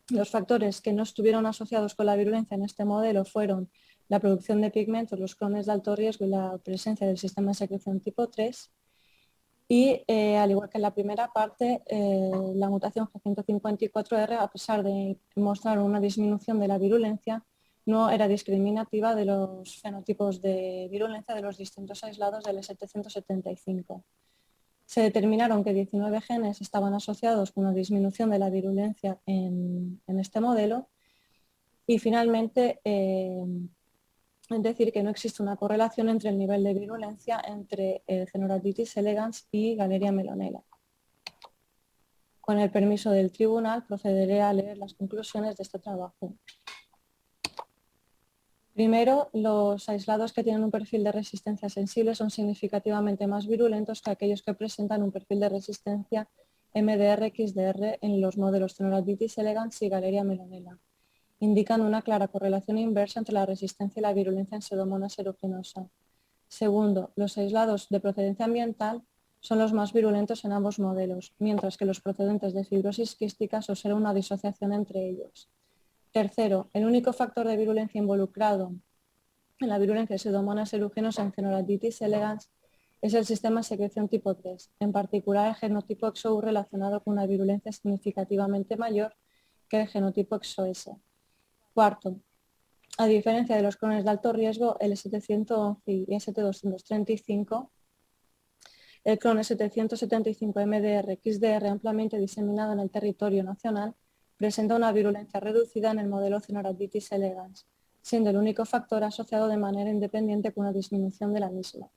Los factores que no estuvieron asociados con la virulencia en este modelo fueron la producción de pigmentos, los clones de alto riesgo y la presencia del sistema de secreción tipo 3. Y al igual que en la primera parte, la mutación G154R, a pesar de mostrar una disminución de la virulencia, no era discriminativa de los fenotipos de virulencia de los distintos aislados del E775. Se determinaron que 19 genes estaban asociados con una disminución de la virulencia en este modelo y finalmente decir que no existe una correlación entre el nivel de virulencia entre Caenorhabditis elegans y Galeria melonella. Con el permiso del tribunal procederé a leer las conclusiones de este trabajo. Primero, los aislados que tienen un perfil de resistencia sensible son significativamente más virulentos que aquellos que presentan un perfil de resistencia MDR-XDR en los modelos Caenorhabditis elegans y Galeria melonella, indicando una clara correlación inversa entre la resistencia y la virulencia en Pseudomonas aeruginosa. Segundo, los aislados de procedencia ambiental son los más virulentos en ambos modelos, mientras que los procedentes de fibrosis quística observan una disociación entre ellos. Tercero, el único factor de virulencia involucrado en la virulencia de Pseudomonas aeruginosa en Caenorhabditis elegans es el sistema de secreción tipo 3, en particular el genotipo XOU relacionado con una virulencia significativamente mayor que el genotipo XOS. Cuarto, a diferencia de los clones de alto riesgo, el S711 y ST235, el clon S775MDR-XDR ampliamente diseminado en el territorio nacional presenta una virulencia reducida en el modelo Caenorhabditis elegans, siendo el único factor asociado de manera independiente con una disminución de la misma.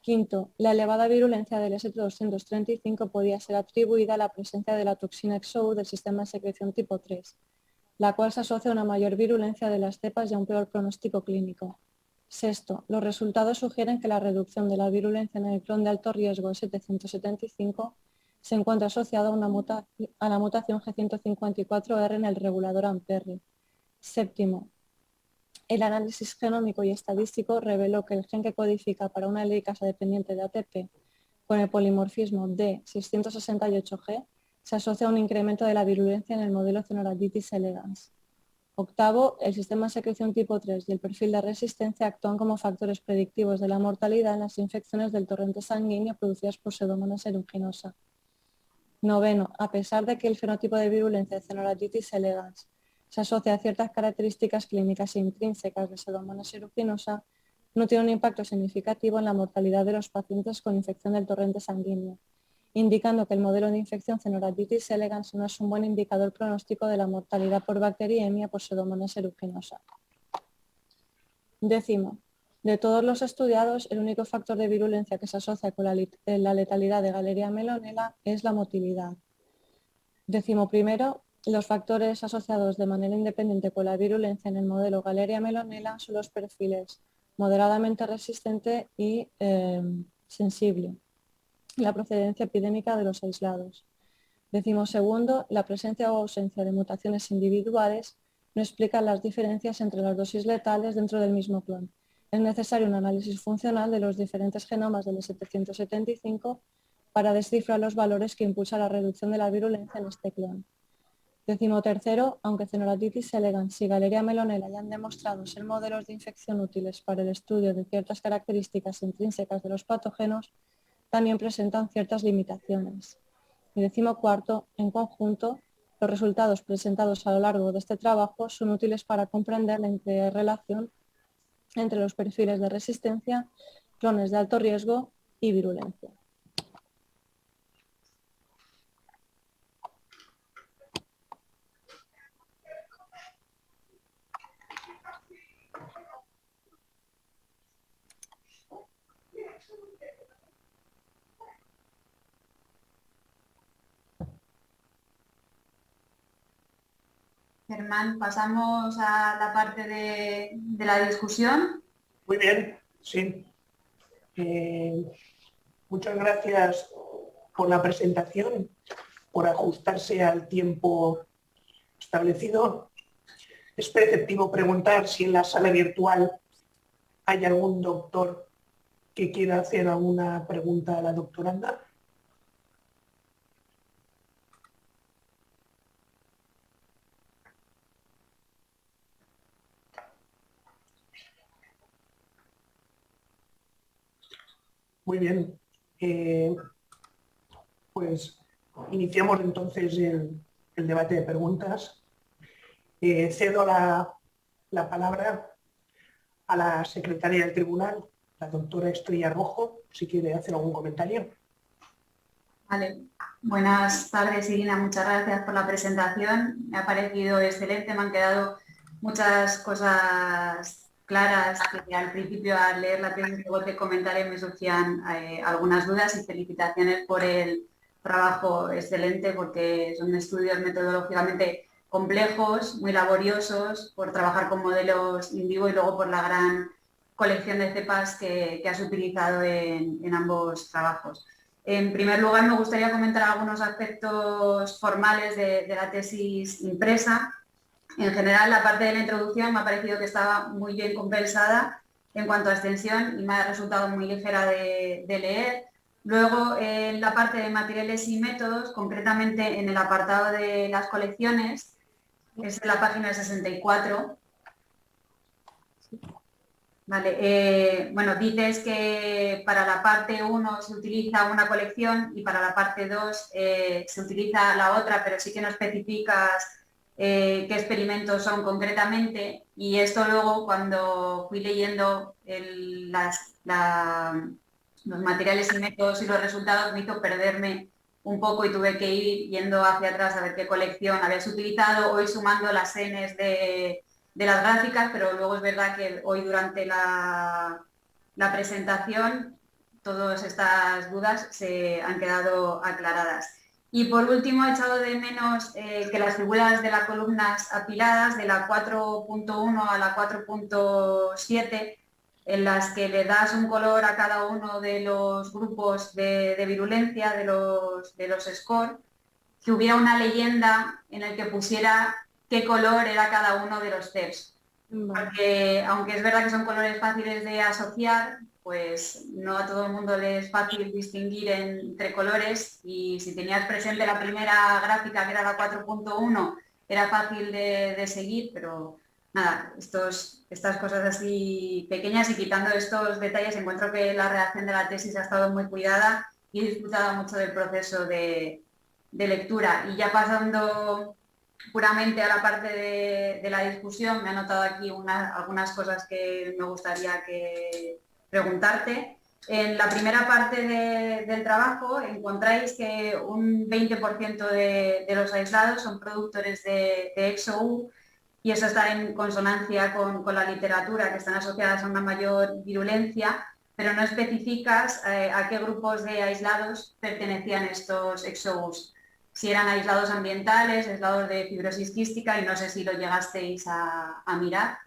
Quinto, la elevada virulencia del ST235 podía ser atribuida a la presencia de la toxina XOU del sistema de secreción tipo 3, la cual se asocia a una mayor virulencia de las cepas y a un peor pronóstico clínico. Sexto, los resultados sugieren que la reducción de la virulencia en el clon de alto riesgo S775 se encuentra asociada a la mutación G154R en el regulador AMPERRY. Séptimo, el análisis genómico y estadístico reveló que el gen que codifica para una helicasa dependiente de ATP con el polimorfismo D668G se asocia a un incremento de la virulencia en el modelo Caenorhabditis elegans. Octavo, el sistema de secreción tipo 3 y el perfil de resistencia actúan como factores predictivos de la mortalidad en las infecciones del torrente sanguíneo producidas por Pseudomonas aeruginosa. Noveno, a pesar de que el fenotipo de virulencia de Caenorhabditis elegans se asocia a ciertas características clínicas intrínsecas de Pseudomonas aeruginosa, no tiene un impacto significativo en la mortalidad de los pacientes con infección del torrente sanguíneo, indicando que el modelo de infección Caenorhabditis elegans no es un buen indicador pronóstico de la mortalidad por bacteriemia por Pseudomonas aeruginosa. Décimo, de todos los estudiados, el único factor de virulencia que se asocia con la letalidad de Galeria melonella es la motilidad. Décimo primero, los factores asociados de manera independiente con la virulencia en el modelo Galeria melonella son los perfiles moderadamente resistente y sensible, la procedencia epidémica de los aislados. Décimo segundo, la presencia o ausencia de mutaciones individuales no explican las diferencias entre las dosis letales dentro del mismo clon. Es necesario un análisis funcional de los diferentes genomas del 775 para descifrar los valores que impulsan la reducción de la virulencia en este clon. Décimo tercero, aunque Caenorhabditis elegans y Galeria melonella hayan demostrado ser modelos de infección útiles para el estudio de ciertas características intrínsecas de los patógenos, también presentan ciertas limitaciones. Y décimo cuarto, en conjunto, los resultados presentados a lo largo de este trabajo son útiles para comprender la interrelación entre los perfiles de resistencia, clones de alto riesgo y virulencia. Germán, pasamos a la parte de la discusión. Muy bien, sí. Muchas gracias por la presentación, por ajustarse al tiempo establecido. Es preceptivo preguntar si en la sala virtual hay algún doctor que quiera hacer alguna pregunta a la doctoranda. Muy bien. Pues iniciamos entonces el debate de preguntas. Cedo la palabra a la secretaria del tribunal, la doctora Estrella Rojo, si quiere hacer algún comentario. Vale. Buenas tardes, Irina. Muchas gracias por la presentación. Me ha parecido excelente. Me han quedado muchas cosas claras que al principio al leer la tesis que te comentaré me surgían algunas dudas, y felicitaciones por el trabajo excelente, porque son estudios metodológicamente complejos, muy laboriosos, por trabajar con modelos in vivo y luego por la gran colección de cepas que has utilizado en ambos trabajos. En primer lugar, me gustaría comentar algunos aspectos formales de la tesis impresa. En general, la parte de la introducción me ha parecido que estaba muy bien compensada en cuanto a extensión y me ha resultado muy ligera de leer. Luego, en la parte de materiales y métodos, concretamente en el apartado de las colecciones, es la página 64. Vale, bueno, dices que para la parte 1 se utiliza una colección y para la parte 2 se utiliza la otra, pero sí que no especificas qué experimentos son concretamente, y esto luego cuando fui leyendo los materiales y métodos y los resultados me hizo perderme un poco y tuve que ir yendo hacia atrás a ver qué colección habías utilizado, hoy sumando las Ns de las gráficas, pero luego es verdad que hoy durante la presentación todas estas dudas se han quedado aclaradas. Y por último he echado de menos que las figuras de las columnas apiladas de la 4.1 a la 4.7, en las que le das un color a cada uno de los grupos de virulencia de los score, que hubiera una leyenda en el que pusiera qué color era cada uno de los CEPs. Porque aunque es verdad que son colores fáciles de asociar, pues no a todo el mundo le es fácil distinguir entre colores, y si tenías presente la primera gráfica, que era la 4.1, era fácil de seguir, pero nada, estas cosas así pequeñas, y quitando estos detalles, encuentro que la redacción de la tesis ha estado muy cuidada y he disfrutado mucho del proceso de lectura. Y ya pasando puramente a la parte de la discusión, me he anotado aquí algunas cosas que me gustaría preguntarte. En la primera parte del trabajo encontráis que un 20% de los aislados son productores de XOU, y eso está en consonancia con la literatura, que están asociadas a una mayor virulencia, pero no especificas a qué grupos de aislados pertenecían estos XOUs. Si eran aislados ambientales, aislados de fibrosis quística, y no sé si lo llegasteis a mirar.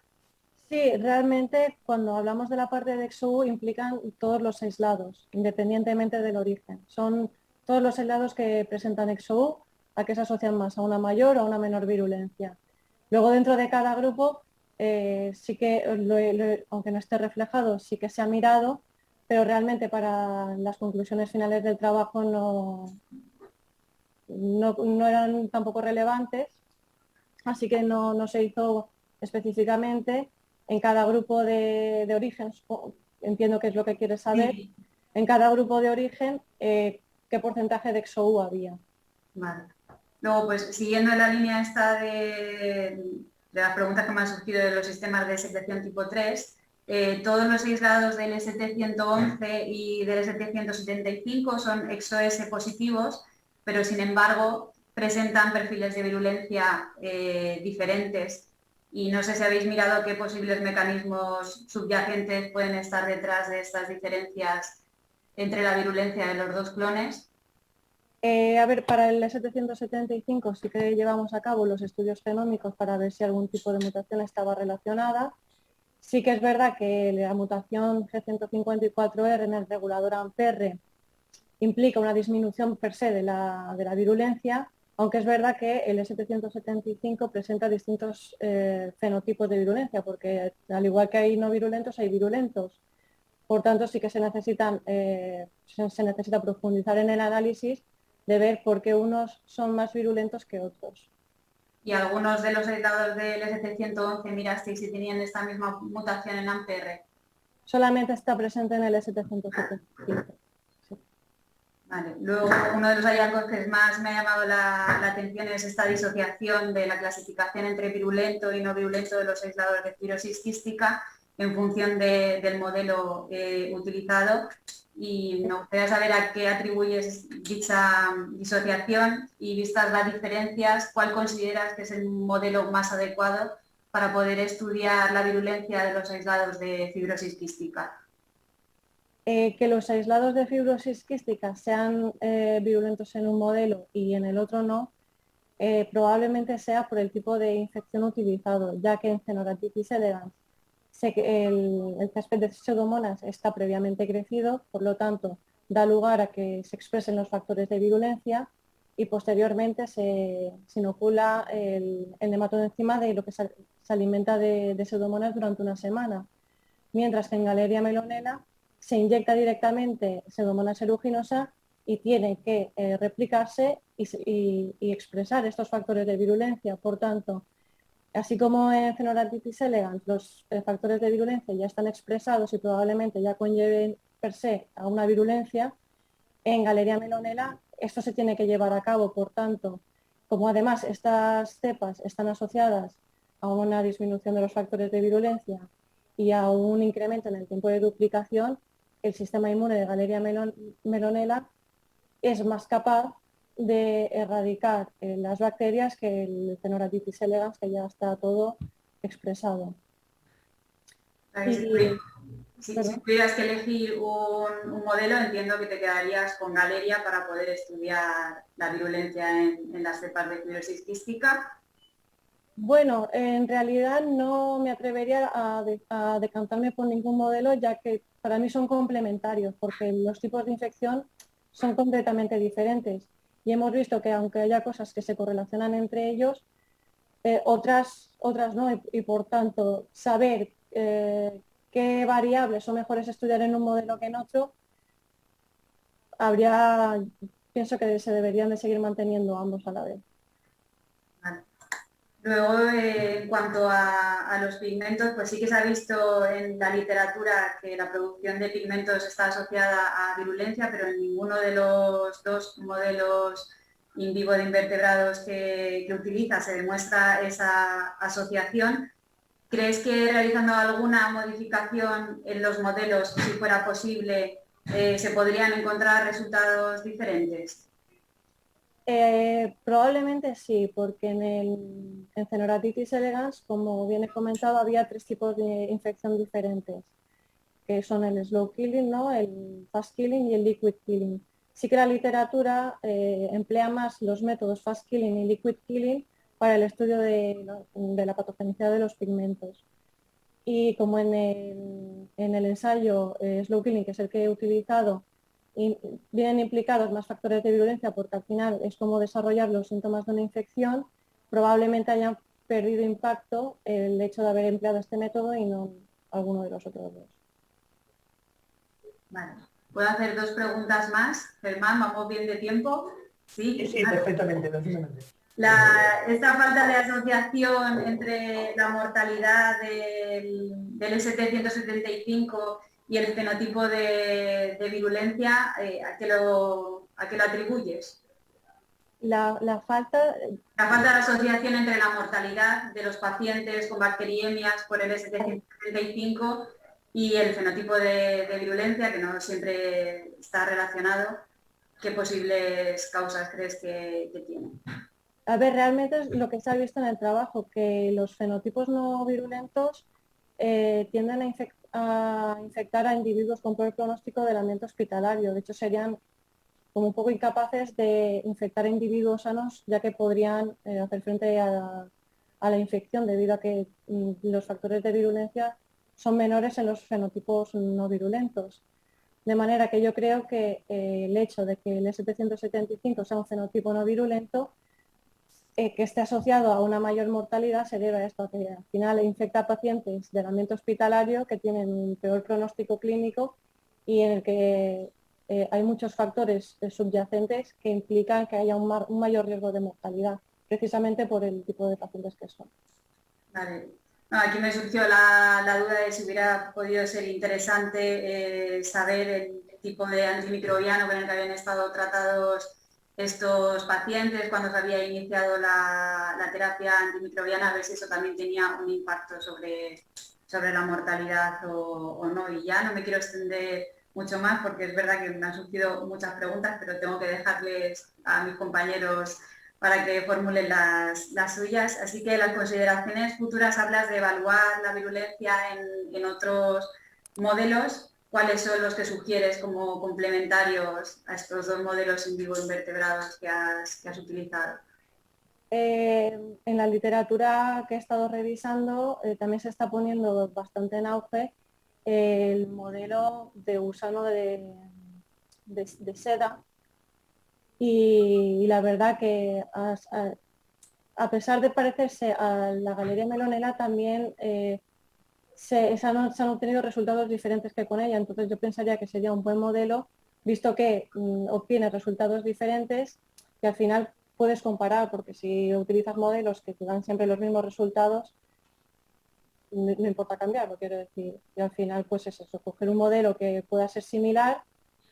Sí, realmente cuando hablamos de la parte de XOU implican todos los aislados, independientemente del origen. Son todos los aislados que presentan XOU, a que se asocian más a una mayor o a una menor virulencia. Luego dentro de cada grupo, sí que, aunque no esté reflejado, sí que se ha mirado, pero realmente para las conclusiones finales del trabajo no eran tampoco relevantes, así que no se hizo específicamente en cada grupo de origen. Entiendo que es lo que quieres saber. Sí. En cada grupo de origen, ¿qué porcentaje de XOU había? Vale. Luego, pues siguiendo la línea esta de las preguntas que me han surgido de los sistemas de secreción tipo 3, todos los aislados del ST111 y del ST175 son XOS positivos, pero sin embargo presentan perfiles de virulencia diferentes, y no sé si habéis mirado qué posibles mecanismos subyacentes pueden estar detrás de estas diferencias entre la virulencia de los dos clones. A ver, para el ST175 sí que llevamos a cabo los estudios genómicos para ver si algún tipo de mutación estaba relacionada. Sí que es verdad que la mutación G154R en el regulador AMPR implica una disminución per se de la virulencia, aunque es verdad que el S775 presenta distintos fenotipos de virulencia, porque al igual que hay no virulentos, hay virulentos. Por tanto, sí que se necesita profundizar en el análisis de ver por qué unos son más virulentos que otros. ¿Y algunos de los aislados del ST111 mirasteis si tenían esta misma mutación en AMPR? Solamente está presente en el ST175. Sí. Vale. Luego, uno de los hallazgos que más me ha llamado la atención es esta disociación de la clasificación entre virulento y no virulento de los aislados de fibrosis quística en función del modelo utilizado. y me gustaría saber a qué atribuyes dicha disociación y vistas las diferencias, ¿cuál consideras que es el modelo más adecuado para poder estudiar la virulencia de los aislados de fibrosis quística? Que los aislados de fibrosis quística sean virulentos en un modelo y en el otro no, probablemente sea por el tipo de infección utilizado, ya que en Caenorhabditis elegans el césped de Pseudomonas está previamente crecido, por lo tanto da lugar a que se expresen los factores de virulencia y posteriormente se inocula el nematodo de lo que se alimenta de Pseudomonas durante una semana, mientras que en Galeria melonella se inyecta directamente Pseudomonas aeruginosa y tiene que replicarse y expresar estos factores de virulencia. Por tanto, así como en Caenorhabditis elegans los factores de virulencia ya están expresados y probablemente ya conlleven per se a una virulencia, en Galeria melonella esto se tiene que llevar a cabo. Por tanto, como además estas cepas están asociadas a una disminución de los factores de virulencia y a un incremento en el tiempo de duplicación, el sistema inmune de Galeria melonella es más capaz de erradicar las bacterias que el Caenorhabditis elegans, que ya está todo expresado. Si tuvieras que elegir un modelo, entiendo que te quedarías con Galeria para poder estudiar la virulencia en las cepas de fibrosis quística. Bueno, en realidad no me atrevería a decantarme por ningún modelo, ya que para mí son complementarios, porque los tipos de infección son completamente diferentes. Y hemos visto que aunque haya cosas que se correlacionan entre ellos, otras no, y por tanto saber qué variables son mejores estudiar en un modelo que en otro, pienso que se deberían de seguir manteniendo ambos a la vez. Vale. Luego, en cuanto a los pigmentos, pues sí que se ha visto en la literatura que la producción de pigmentos está asociada a virulencia, pero en ninguno de los dos modelos in vivo de invertebrados que utiliza se demuestra esa asociación. ¿Crees que realizando alguna modificación en los modelos, si fuera posible, se podrían encontrar resultados diferentes? Probablemente sí, porque en Caenorhabditis elegans, como bien he comentado, había 3 tipos de infección diferentes, que son el slow killing, ¿no?, el fast killing y el liquid killing. Sí que la literatura emplea más los métodos fast killing y liquid killing para el estudio de la patogenicidad de los pigmentos. Y como en el ensayo slow killing, que es el que he utilizado, vienen implicados más factores de virulencia porque al final es como desarrollar los síntomas de una infección, probablemente hayan perdido impacto el hecho de haber empleado este método y no alguno de los otros dos. Vale. ¿Puedo hacer 2 preguntas más? Germán, ¿vamos bien de tiempo? Sí, perfectamente. Esta falta de asociación entre la mortalidad del ST-175 y el fenotipo de virulencia, ¿a qué lo atribuyes? La falta de asociación entre la mortalidad de los pacientes con bacteriemias por el ST-175 y el fenotipo de virulencia, que no siempre está relacionado. ¿Qué posibles causas crees que tiene? A ver, realmente es lo que se ha visto en el trabajo, que los fenotipos no virulentos tienden a infectar a individuos con peor pronóstico del ambiente hospitalario. De hecho, serían como un poco incapaces de infectar a individuos sanos, ya que podrían hacer frente a la infección debido a que los factores de virulencia son menores en los fenotipos no virulentos. De manera que yo creo que el hecho de que el ST-175 sea un fenotipo no virulento, que esté asociado a una mayor mortalidad, se debe a esto, a que al final infecta a pacientes del ambiente hospitalario que tienen un peor pronóstico clínico y en el que hay muchos factores subyacentes que implican que haya un mayor riesgo de mortalidad, precisamente por el tipo de pacientes que son. Vale. No, aquí me surgió la duda de si hubiera podido ser interesante saber el tipo de antimicrobiano con el que habían estado tratados estos pacientes cuando se había iniciado la terapia antimicrobiana, a ver si eso también tenía un impacto sobre la mortalidad o no. Y ya no me quiero extender mucho más porque es verdad que me han surgido muchas preguntas, pero tengo que dejarles a mis compañeros para que formulen las suyas. Así que las consideraciones futuras hablas de evaluar la virulencia en otros modelos. ¿Cuáles son los que sugieres como complementarios a estos dos modelos in vivo invertebrados que has utilizado? En la literatura que he estado revisando también se está poniendo bastante en auge el modelo de gusano de seda, y la verdad que a pesar de parecerse a la Galeria melonera, también se han obtenido resultados diferentes que con ella. Entonces yo pensaría que sería un buen modelo, visto que obtiene resultados diferentes, que al final puedes comparar, porque si utilizas modelos que te dan siempre los mismos resultados, no importa cambiarlo, quiero decir. Y al final pues es eso, coger un modelo que pueda ser similar,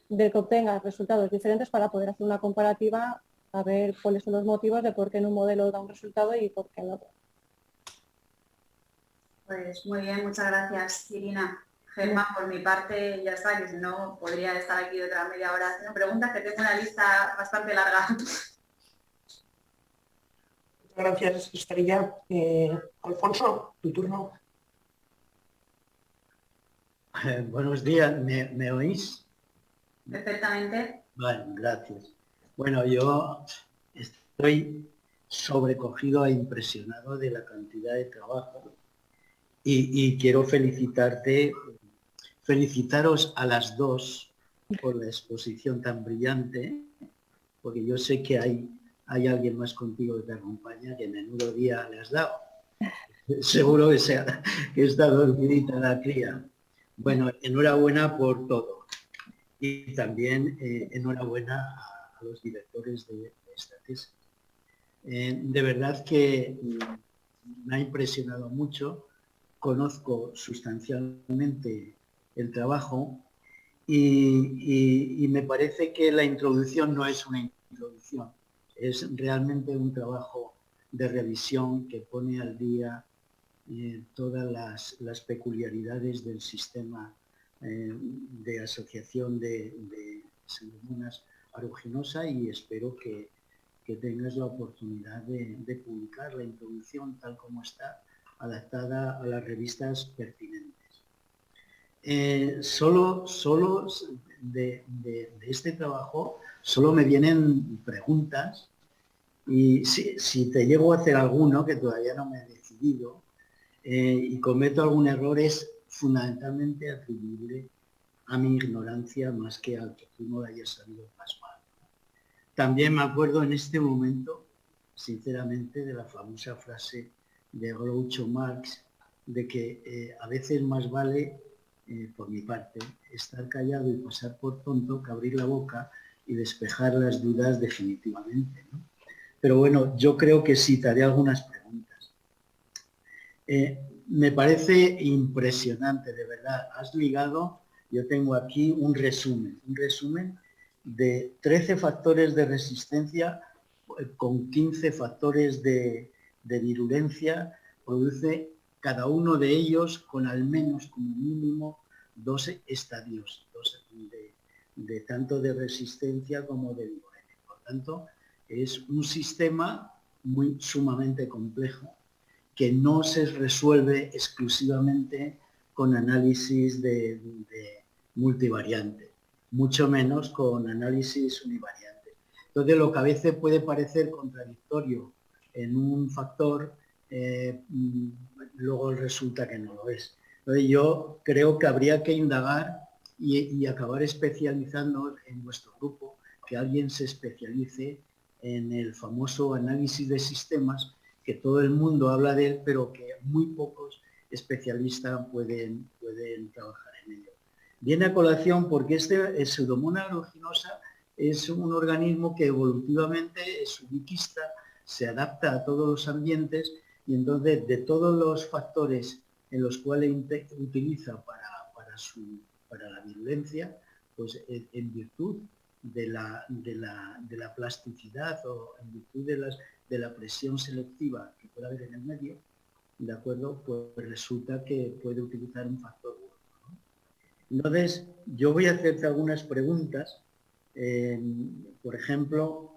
de que obtenga resultados diferentes para poder hacer una comparativa, a ver cuáles son los motivos de por qué en un modelo da un resultado y por qué en otro. Pues muy bien, muchas gracias, Irina. Gemma, por mi parte ya está, que si no podría estar aquí otra media hora haciendo preguntas, que tengo una lista bastante larga. Muchas gracias, Estrella. Alfonso, tu turno. Buenos días, ¿me oís? Perfectamente. Vale, gracias. Bueno, yo estoy sobrecogido e impresionado de la cantidad de trabajo y quiero felicitaros a las dos por la exposición tan brillante, porque yo sé que hay alguien más contigo que te acompaña, que menudo día le has dado. Seguro que está dormidita la cría. Bueno, enhorabuena por todo. Y también enhorabuena a los directores de esta tesis. De verdad que me ha impresionado mucho, conozco sustancialmente el trabajo y me parece que la introducción no es una introducción, es realmente un trabajo de revisión que pone al día todas las peculiaridades del sistema de asociación de Pseudomonas aeruginosa, y espero que tengas la oportunidad de publicar la introducción tal como está, adaptada a las revistas pertinentes. Solo de este trabajo solo me vienen preguntas, y si te llego a hacer alguno, que todavía no me he decidido, y cometo algún error, es fundamentalmente atribuible a mi ignorancia más que al que tú no la hayas sabido plasmar. También me acuerdo en este momento, sinceramente, de la famosa frase de Groucho Marx, de que a veces más vale, por mi parte, estar callado y pasar por tonto que abrir la boca y despejar las dudas definitivamente, ¿no? Pero bueno, yo creo que sí, te haré algunas preguntas. Me parece impresionante, de verdad. Has ligado, yo tengo aquí un resumen de 13 factores de resistencia con 15 factores de virulencia. Produce cada uno de ellos con al menos como mínimo 12 estadios, de tanto de resistencia como de virulencia. Por tanto, es un sistema sumamente complejo, que no se resuelve exclusivamente con análisis de multivariante, mucho menos con análisis univariante. Entonces, lo que a veces puede parecer contradictorio en un factor, luego resulta que no lo es. Entonces, yo creo que habría que indagar y acabar especializando en vuestro grupo, que alguien se especialice en el famoso análisis de sistemas, que todo el mundo habla de él, pero que muy pocos especialistas pueden trabajar en ello. Viene a colación porque el Pseudomonas aeruginosa es un organismo que evolutivamente es ubiquista, se adapta a todos los ambientes, y entonces de todos los factores en los cuales utiliza para la virulencia, pues en virtud de la plasticidad, o en virtud de la presión selectiva que puede haber en el medio, ¿de acuerdo? Pues resulta que puede utilizar un factor u otro, ¿no? Entonces, yo voy a hacerte algunas preguntas. Por ejemplo,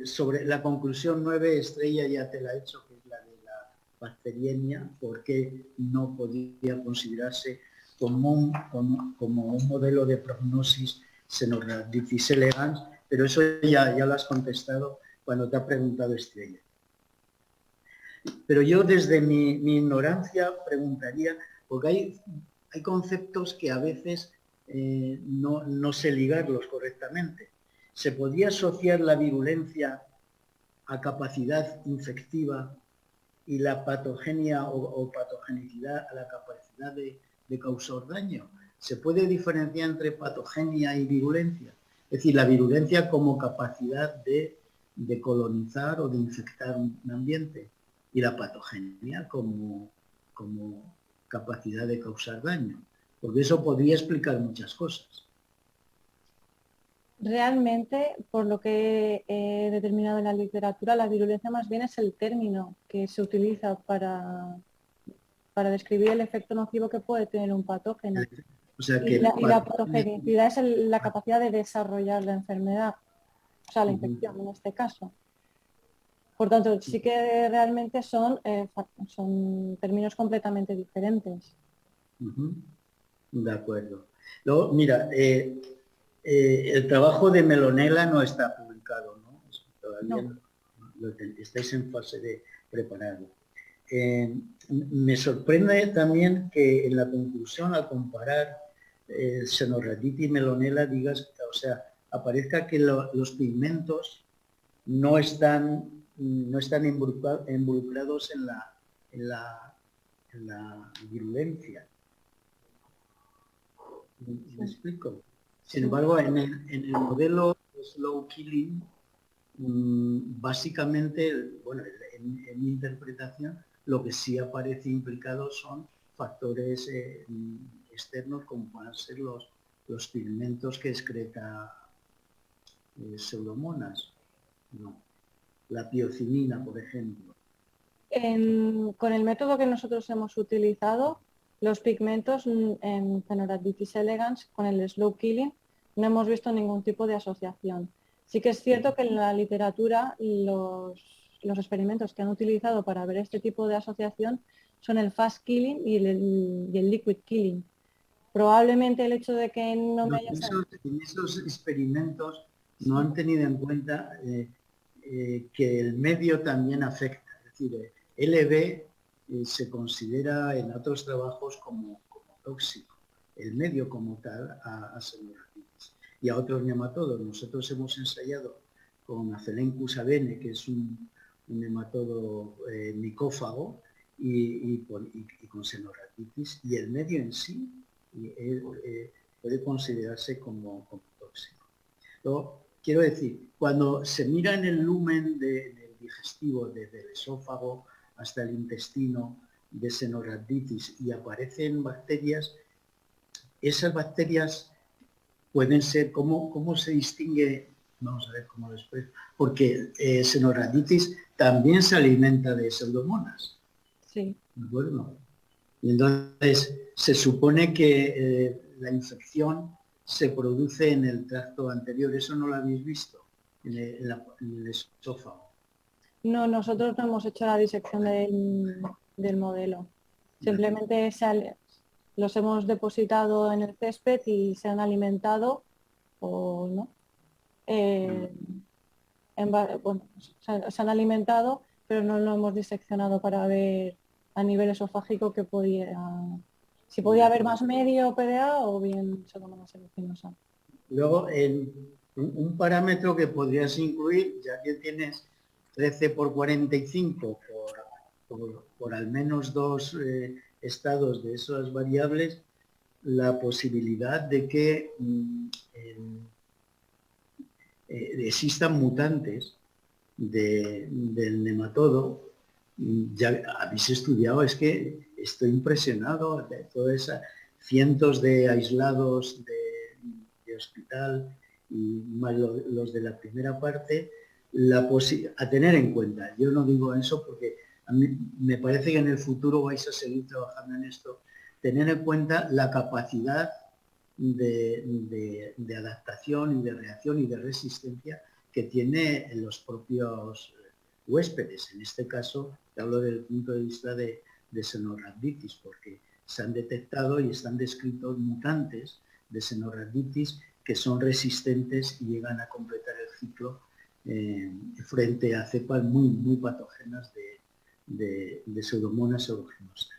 sobre la conclusión 9, Estrella ya te la he hecho, que es la de la bacteriemia, porque no podía considerarse como un modelo de prognosis Xenorhabditis elegans, pero eso ya lo has contestado cuando te ha preguntado Estrella. Pero yo desde mi ignorancia preguntaría, porque hay conceptos que a veces no sé ligarlos correctamente. ¿Se podría asociar la virulencia a capacidad infectiva y la patogenia o patogenicidad a la capacidad de causar daño? ¿Se puede diferenciar entre patogenia y virulencia? Es decir, la virulencia como capacidad de colonizar o de infectar un ambiente y la patogenia como capacidad de causar daño. Porque eso podría explicar muchas cosas. Realmente, por lo que he determinado en la literatura, la virulencia más bien es el término que se utiliza para describir el efecto nocivo que puede tener un patógeno. O sea, que y la patogenicidad es la capacidad de desarrollar la enfermedad, o sea, la infección en este caso. Por tanto, sí que realmente son términos completamente diferentes. De acuerdo. Luego, mira, el trabajo de Melonella no está publicado, ¿no? Todavía no. Estáis en fase de prepararlo. Me sorprende también que en la conclusión, al comparar Xenorhabditis y Melonella, digas, o sea, aparezca que los pigmentos no están involucrados en la virulencia. ¿Me explico? Sin embargo, en el modelo Slow Killing, básicamente, bueno, en mi interpretación, lo que sí aparece implicado son factores externos, como pueden ser los pigmentos que excreta Pseudomonas, ¿no? La tiocinina, por ejemplo. Con el método que nosotros hemos utilizado, los pigmentos en Xenorhabditis elegans, con el slow killing, no hemos visto ningún tipo de asociación. Sí que es cierto que en la literatura los experimentos que han utilizado para ver este tipo de asociación son el fast killing y el liquid killing. Probablemente el hecho de que no me haya... En esos experimentos no han tenido en cuenta que el medio también afecta. Es decir, LB se considera en otros trabajos como tóxico, el medio como tal a Xenorhabditis y a otros nematodos. Nosotros hemos ensayado con Aphelencus avene, que es un nematodo micófago, y con Xenorhabditis, y el medio en sí puede considerarse como tóxico. Luego, quiero decir, cuando se mira en el lumen del digestivo, desde el esófago hasta el intestino de Xenorhabditis, y aparecen bacterias, esas bacterias pueden ser, ¿cómo se distingue? Vamos a ver cómo lo expreso. Porque Xenorhabditis también se alimenta de pseudomonas. Sí. ¿De acuerdo? Y entonces se supone que la infección se produce en el tracto anterior. ¿Eso no lo habéis visto? En el esófago. No, nosotros no hemos hecho la disección del modelo. Simplemente los hemos depositado en el césped y se han alimentado o no. Se han alimentado, pero no lo hemos diseccionado para ver a nivel esofágico que si podía haber más medio PDA o bien Pseudomonas aeruginosa. Luego, un parámetro que podrías incluir, ya que tienes 13 por 45 por al menos dos estados de esas variables, la posibilidad de que existan mutantes del nematodo. Ya habéis estudiado, es que estoy impresionado de todas esas cientos de aislados de hospital y más los de la primera parte, a tener en cuenta. Yo no digo eso porque a mí me parece que en el futuro vais a seguir trabajando en esto, tener en cuenta la capacidad de adaptación y de reacción y de resistencia que tiene en los propios huéspedes. En este caso, te hablo desde el punto de vista de senorhabditis, porque se han detectado y están descritos mutantes de senorhabditis que son resistentes y llegan a completar el ciclo frente a cepas muy patógenas de Pseudomonas aeruginosa.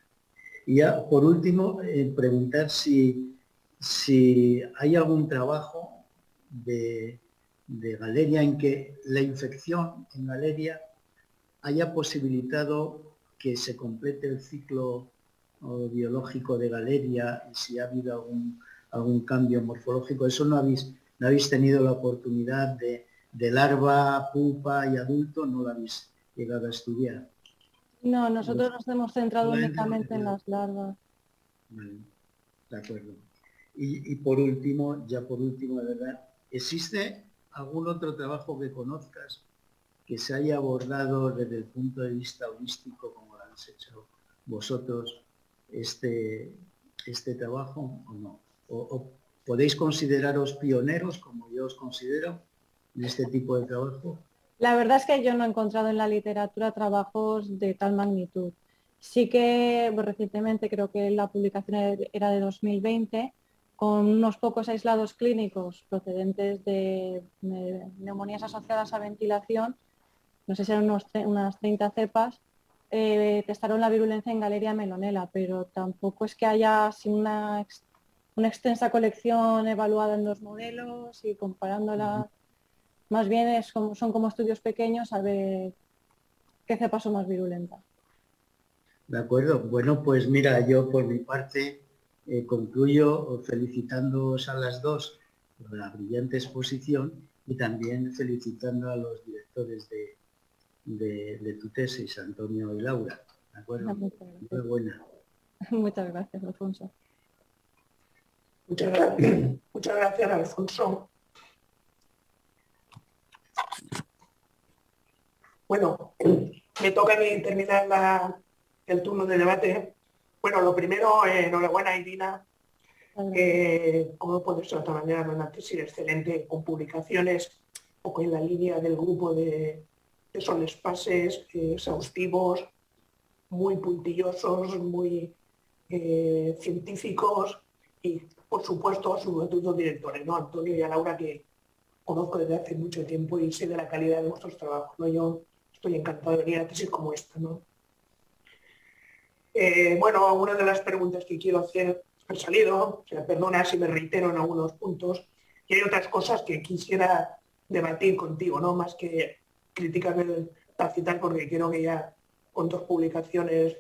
Y ya, por último, preguntar si hay algún trabajo de Galeria en que la infección en Galeria haya posibilitado que se complete el ciclo biológico de Galeria y si ha habido algún cambio morfológico. Eso no habéis tenido la oportunidad de larva, pupa y adulto, no lo habéis llegado a estudiar. No, nosotros nos hemos centrado únicamente en las larvas. Vale, de acuerdo. Y por último, de verdad, ¿existe algún otro trabajo que conozcas que se haya abordado desde el punto de vista holístico, como lo habéis hecho vosotros, este trabajo o no? ¿O podéis consideraros pioneros, como yo os considero, en este tipo de trabajo? La verdad es que yo no he encontrado en la literatura trabajos de tal magnitud. Sí que recientemente, creo que la publicación era de 2020, con unos pocos aislados clínicos procedentes de neumonías asociadas a ventilación, no sé si eran unas 30 cepas, testaron la virulencia en Galeria melonella, pero tampoco es que haya así una extensa colección evaluada en los modelos y comparándola. Más bien son como estudios pequeños a ver qué cepas son más virulentas. De acuerdo. Bueno, pues mira, yo por mi parte concluyo felicitándoos a las dos por la brillante exposición y también felicitando a los directores de tu tesis, Antonio y Laura. ¿De acuerdo? Muy buena. Muchas gracias, Alfonso. Muchas gracias, Alfonso. Bueno, me toca a mí terminar el turno de debate. Bueno, lo primero, enhorabuena, Irina. Como puede ser de otra manera, una tesis excelente con publicaciones, un poco en la línea del grupo de son espaces exhaustivos, muy puntillosos, muy científicos y, por supuesto, a sus dos directores, ¿no? Antonio y a Laura, que conozco desde hace mucho tiempo y sé de la calidad de vuestros trabajos, ¿no? Yo estoy encantado de venir a tesis como esta, ¿no? Bueno, una de las preguntas que quiero hacer han salido, o sea, perdona si me reitero en algunos puntos, y hay otras cosas que quisiera debatir contigo, ¿no? Más que críticas del Tacital, porque creo que ya con dos publicaciones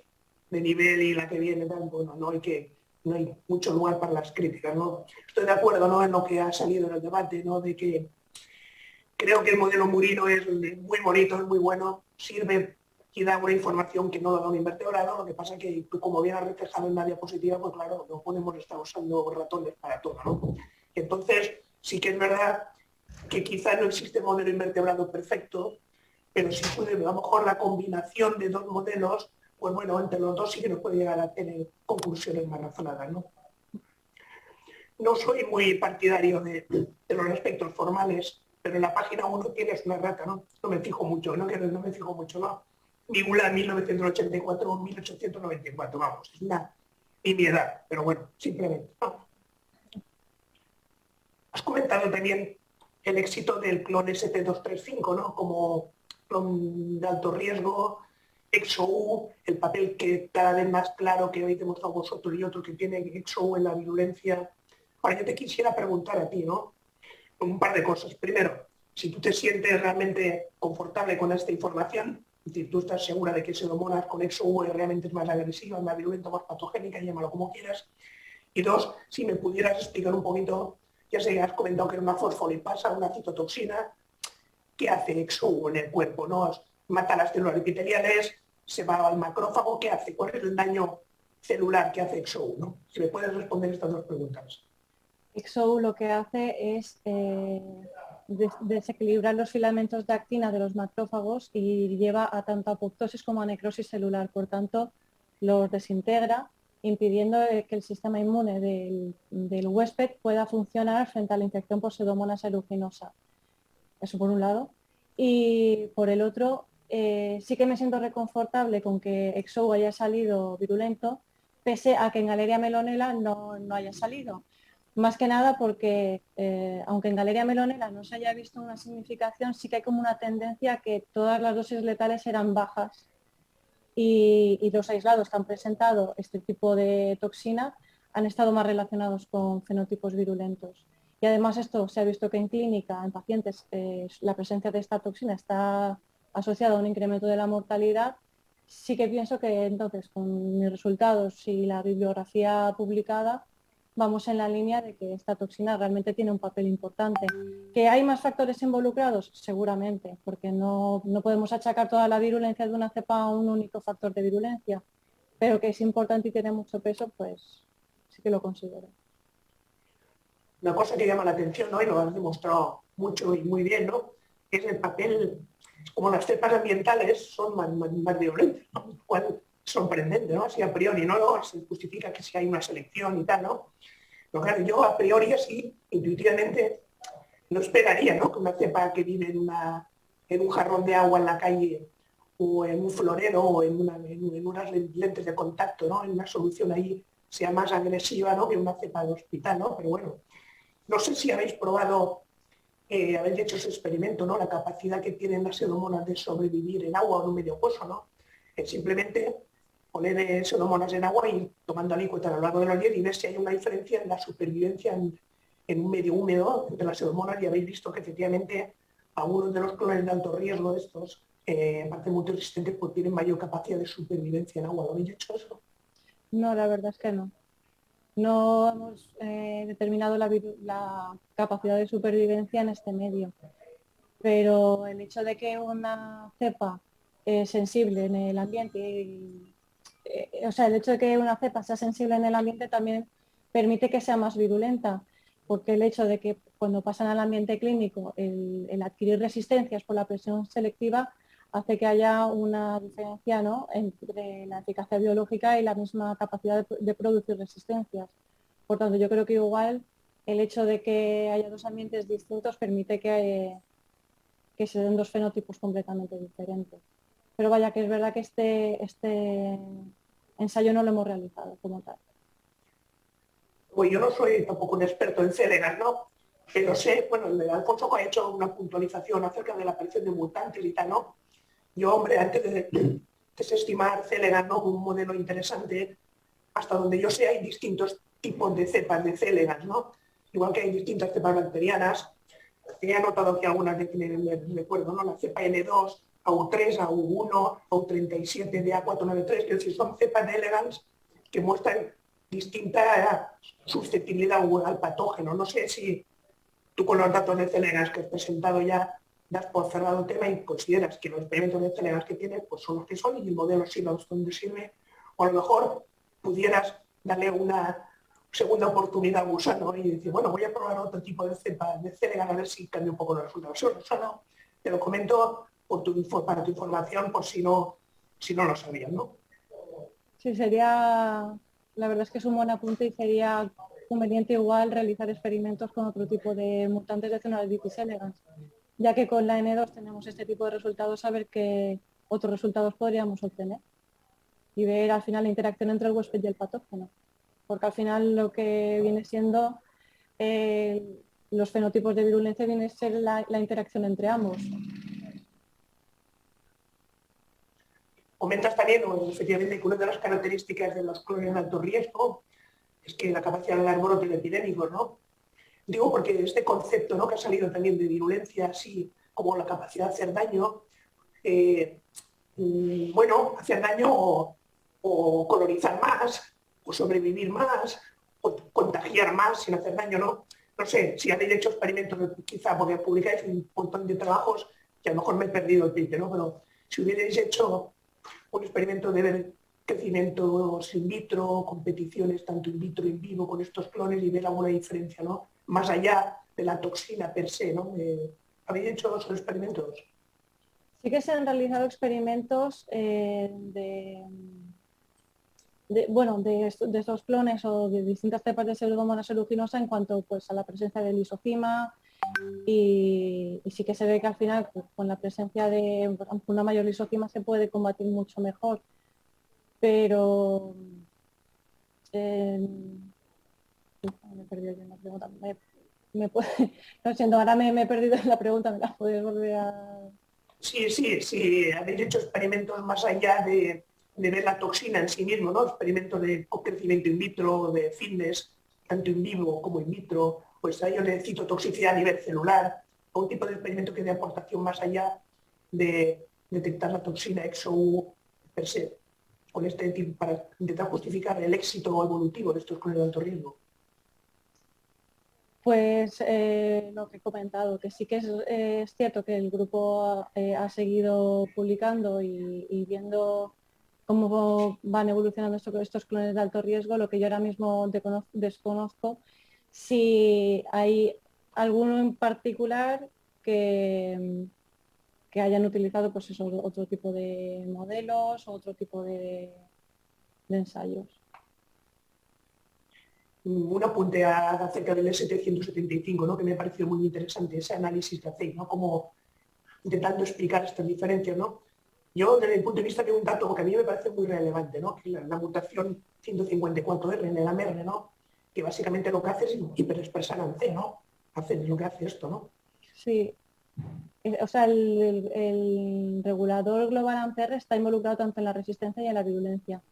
de nivel y la que viene, bueno, no hay mucho lugar para las críticas, ¿no? Estoy de acuerdo, ¿no?, en lo que ha salido en el debate, ¿no?, de que creo que el modelo Murino es muy bonito, es muy bueno, sirve y da una información que no lo da un invertebrado. Lo que pasa es que, como bien ha reflejado en la diapositiva, pues claro, no podemos estar usando ratones para todo, ¿no? Entonces, sí que es verdad que quizás no existe modelo invertebrado perfecto, pero sí puede, a lo mejor la combinación de dos modelos, pues bueno, entre los dos sí que nos puede llegar a tener conclusiones más razonadas, ¿no? No soy muy partidario de los aspectos formales, pero en la página 1 tienes una rata, ¿no? No me fijo mucho, ¿no? Migula 1984 o 1894, vamos, es una nimiedad, pero bueno, simplemente, ¿no? Has comentado también el éxito del clon ST235, ¿no?, como clon de alto riesgo, EXO-U, el papel que cada vez más claro que habéis demostrado vosotros y otros que tiene EXO-U en la virulencia. Ahora yo te quisiera preguntar a ti, ¿no?, un par de cosas. Primero, si tú te sientes realmente confortable con esta información, es decir, tú estás segura de que Pseudomonas con EXO-U realmente es más agresiva, más virulenta, más patogénica, llámalo como quieras. Y dos, si me pudieras explicar un poquito, ya sé, has comentado que era una fosfolipasa, una citotoxina, ¿qué hace EXO-U en el cuerpo? ¿No? Mata las células epiteliales, se va al macrófago, ¿qué hace? ¿Cuál es el daño celular que hace EXO-U, ¿no? Si me puedes responder estas dos preguntas. EXO-U lo que hace es desequilibrar los filamentos de actina de los macrófagos y lleva a tanto apoptosis como a necrosis celular. Por tanto, los desintegra impidiendo que el sistema inmune del huésped pueda funcionar frente a la infección por Pseudomonas aeruginosa. Eso por un lado. Y por el otro, sí que me siento reconfortable con que XO haya salido virulento, pese a que en Galeria melonella no haya salido. Más que nada porque, aunque en Galeria melonella no se haya visto una significación, sí que hay como una tendencia a que todas las dosis letales eran bajas y los aislados que han presentado este tipo de toxina han estado más relacionados con fenotipos virulentos. Y además esto se ha visto que en clínica, en pacientes, la presencia de esta toxina está asociada a un incremento de la mortalidad. Sí que pienso que entonces con mis resultados y la bibliografía publicada vamos en la línea de que esta toxina realmente tiene un papel importante. ¿Que hay más factores involucrados? Seguramente, porque no podemos achacar toda la virulencia de una cepa a un único factor de virulencia, pero que es importante y tiene mucho peso, pues sí que lo considero. Una cosa que llama la atención, ¿no? Y lo has demostrado mucho y muy bien, ¿no? Es el papel, como las cepas ambientales son más violentas, ¿no? Lo cual es sorprendente, ¿no? Así a priori, ¿no? Se justifica que si hay una selección y tal, ¿no? Pero claro, yo a priori así, intuitivamente, no esperaría, ¿no? Que una cepa que vive en un jarrón de agua en la calle o en un florero o en unas lentes de contacto, ¿no? En una solución ahí sea más agresiva, ¿no? Que una cepa de hospital, ¿no? Pero bueno, no sé si habéis probado, habéis hecho ese experimento, ¿no? La capacidad que tienen las pseudomonas de sobrevivir en agua o en un medio acuoso, ¿no? Es simplemente poner pseudomonas en agua y tomando alícuota a lo largo de los días y ver si hay una diferencia en la supervivencia en un medio húmedo entre las pseudomonas, y habéis visto que efectivamente algunos de los clones de alto riesgo de estos, aparte multiresistentes, pues tienen mayor capacidad de supervivencia en agua. ¿Lo habéis hecho eso? No, la verdad es que no. No hemos determinado la capacidad de supervivencia en este medio, pero el hecho de que una cepa sensible en el ambiente, o sea, el hecho de que una cepa sea sensible en el ambiente también permite que sea más virulenta, porque el hecho de que cuando pasan al ambiente clínico el adquirir resistencias por la presión selectiva hace que haya una diferencia, ¿no?, entre la eficacia biológica y la misma capacidad de producir resistencias. Por tanto, yo creo que igual el hecho de que haya dos ambientes distintos permite que se den dos fenotipos completamente diferentes. Pero vaya, que es verdad que este ensayo no lo hemos realizado como tal. Pues yo no soy tampoco un experto en céleras, ¿no? Pero sé, bueno, el de Alfonso ha hecho una puntualización acerca de la aparición de mutantes y tal, ¿no? Yo, hombre, antes de desestimar céleras, ¿no?, como un modelo interesante, hasta donde yo sé hay distintos tipos de cepas de céleras, ¿no? Igual que hay distintas cepas bacterianas. He anotado aquí algunas de recuerdo, ¿no? La cepa N2, AU3, AU1, AU37, DA493, que es decir, son cepas de elegans que muestran distinta susceptibilidad al patógeno. No sé si tú con los datos de céleras que has presentado ya das por cerrado el tema y consideras que los experimentos de céleras que tienes pues son los que son y el modelo sirve donde sirve, o a lo mejor pudieras darle una segunda oportunidad al gusano y decir, bueno, voy a probar otro tipo de cepa de céleras a ver si cambia un poco los resultados. Eso no, te lo comento para tu información por si no lo sabías, ¿no? Sí, sería, la verdad es que es un buen apunte y sería conveniente igual realizar experimentos con otro tipo de mutantes de Xenobacterius elegans, ya que con la N2 tenemos este tipo de resultados, a ver qué otros resultados podríamos obtener y ver al final la interacción entre el huésped y el patógeno, porque al final lo que viene siendo los fenotipos de virulencia viene a ser la interacción entre ambos. Comentas también, efectivamente, que una de las características de los clones de alto riesgo es que la capacidad de dar brotes epidémicos, ¿no? Digo porque este concepto, ¿no?, que ha salido también de virulencia, así como la capacidad de hacer daño, bueno, hacer daño o colonizar más, o sobrevivir más, o contagiar más sin hacer daño, ¿no? No sé, si habéis hecho experimentos, quizá porque publicáis un montón de trabajos que a lo mejor me he perdido el pique, ¿no? Pero si hubierais hecho un experimento de ver crecimientos in vitro, competiciones tanto in vitro y in vivo con estos clones y ver alguna diferencia, ¿no?, más allá de la toxina per se, ¿no? ¿Habéis hecho esos experimentos? Sí que se han realizado experimentos de estos clones o de distintas cepas de Pseudomonas aeruginosa en cuanto pues, a la presencia de lisocima y sí que se ve que al final pues, con la presencia de una mayor lisocima se puede combatir mucho mejor, pero me he perdido yo en la pregunta. Lo siento, ahora me he perdido en la pregunta, ¿me la puedes volver a...? Sí, habéis hecho experimentos más allá de ver la toxina en sí mismo, ¿no? Experimentos de crecimiento in vitro, de fitness, tanto in vivo como in vitro, pues a ello le cito toxicidad a nivel celular, o un tipo de experimento que dé aportación más allá de detectar la toxina XOU per se, con este tipo, para intentar justificar el éxito evolutivo de estos clones de alto riesgo. Pues lo que he comentado, que sí que es cierto que el grupo ha seguido publicando y viendo cómo van evolucionando estos clones de alto riesgo. Lo que yo ahora mismo desconozco, si hay alguno en particular que hayan utilizado pues eso, otro tipo de modelos, otro tipo de ensayos. Un apunte acerca del ST-175, ¿no? Que me ha parecido muy interesante ese análisis que hacéis, ¿no? Como intentando explicar estas diferencias, ¿no? Yo, desde el punto de vista de un dato que a mí me parece muy relevante, ¿no? Que la mutación 154R en el AMR, ¿no? Que básicamente lo que hace es hiperexpresar ANCE, ¿no? Es lo que hace esto, ¿no? Sí. O sea, el regulador global ANCR está involucrado tanto en la resistencia y en la virulencia.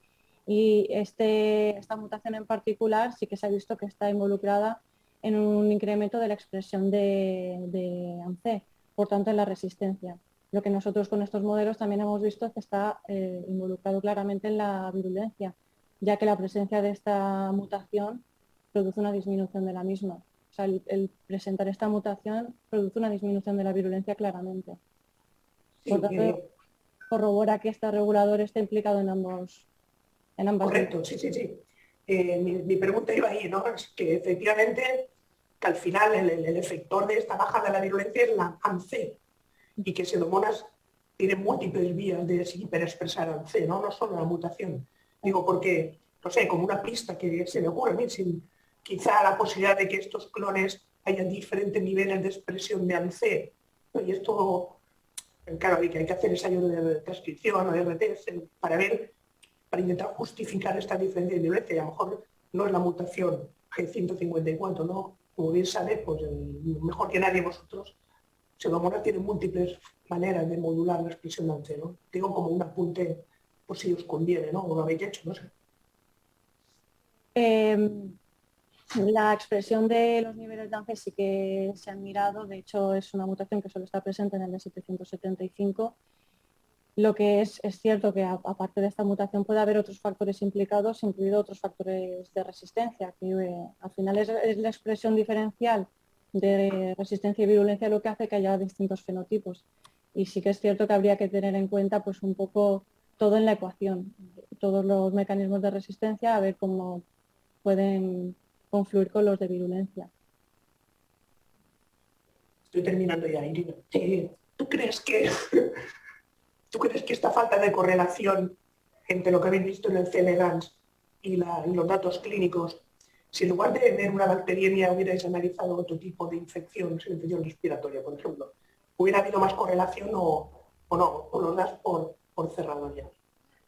Y esta mutación en particular sí que se ha visto que está involucrada en un incremento de la expresión de ANCE, por tanto en la resistencia. Lo que nosotros con estos modelos también hemos visto es que está involucrado claramente en la virulencia, ya que la presencia de esta mutación produce una disminución de la misma. O sea, el presentar esta mutación produce una disminución de la virulencia claramente. Por tanto, corrobora que este regulador está implicado en ambas. Correcto, sí. Mi pregunta iba ahí, ¿no? Es que efectivamente que al final el efector de esta bajada de la virulencia es la ANCE y que Pseudomonas tiene múltiples vías de hiperexpresar ANCE, ¿no? No solo la mutación. Digo, porque, no sé, como una pista que se me ocurre a mí, quizá la posibilidad de que estos clones hayan diferentes niveles de expresión de ANCE, ¿no? Y esto, claro, hay que hacer ensayos de transcripción o de RTs para intentar justificar esta diferencia de violencia, y a lo mejor no es la mutación G154, ¿no? Como bien sabéis, pues mejor que nadie vosotros, Pseudomonas tiene múltiples maneras de modular la expresión de ANCE, ¿no? Digo como un apunte por si os conviene, ¿no? O lo habéis hecho, no sé. La expresión de los niveles de ANCE sí que se han mirado, de hecho es una mutación que solo está presente en el S775. Lo que es cierto que aparte de esta mutación puede haber otros factores implicados, incluidos otros factores de resistencia, que al final es la expresión diferencial de resistencia y virulencia lo que hace que haya distintos fenotipos. Y sí que es cierto que habría que tener en cuenta pues un poco todo en la ecuación, todos los mecanismos de resistencia, a ver cómo pueden confluir con los de virulencia. Estoy terminando ya, Irina. ¿Tú crees que esta falta de correlación entre lo que habéis visto en el C-elegans y los datos clínicos, si en lugar de ver una bacteriemia hubierais analizado otro tipo de infección respiratoria, por ejemplo, hubiera habido más correlación o no? ¿O lo das por cerrado ya?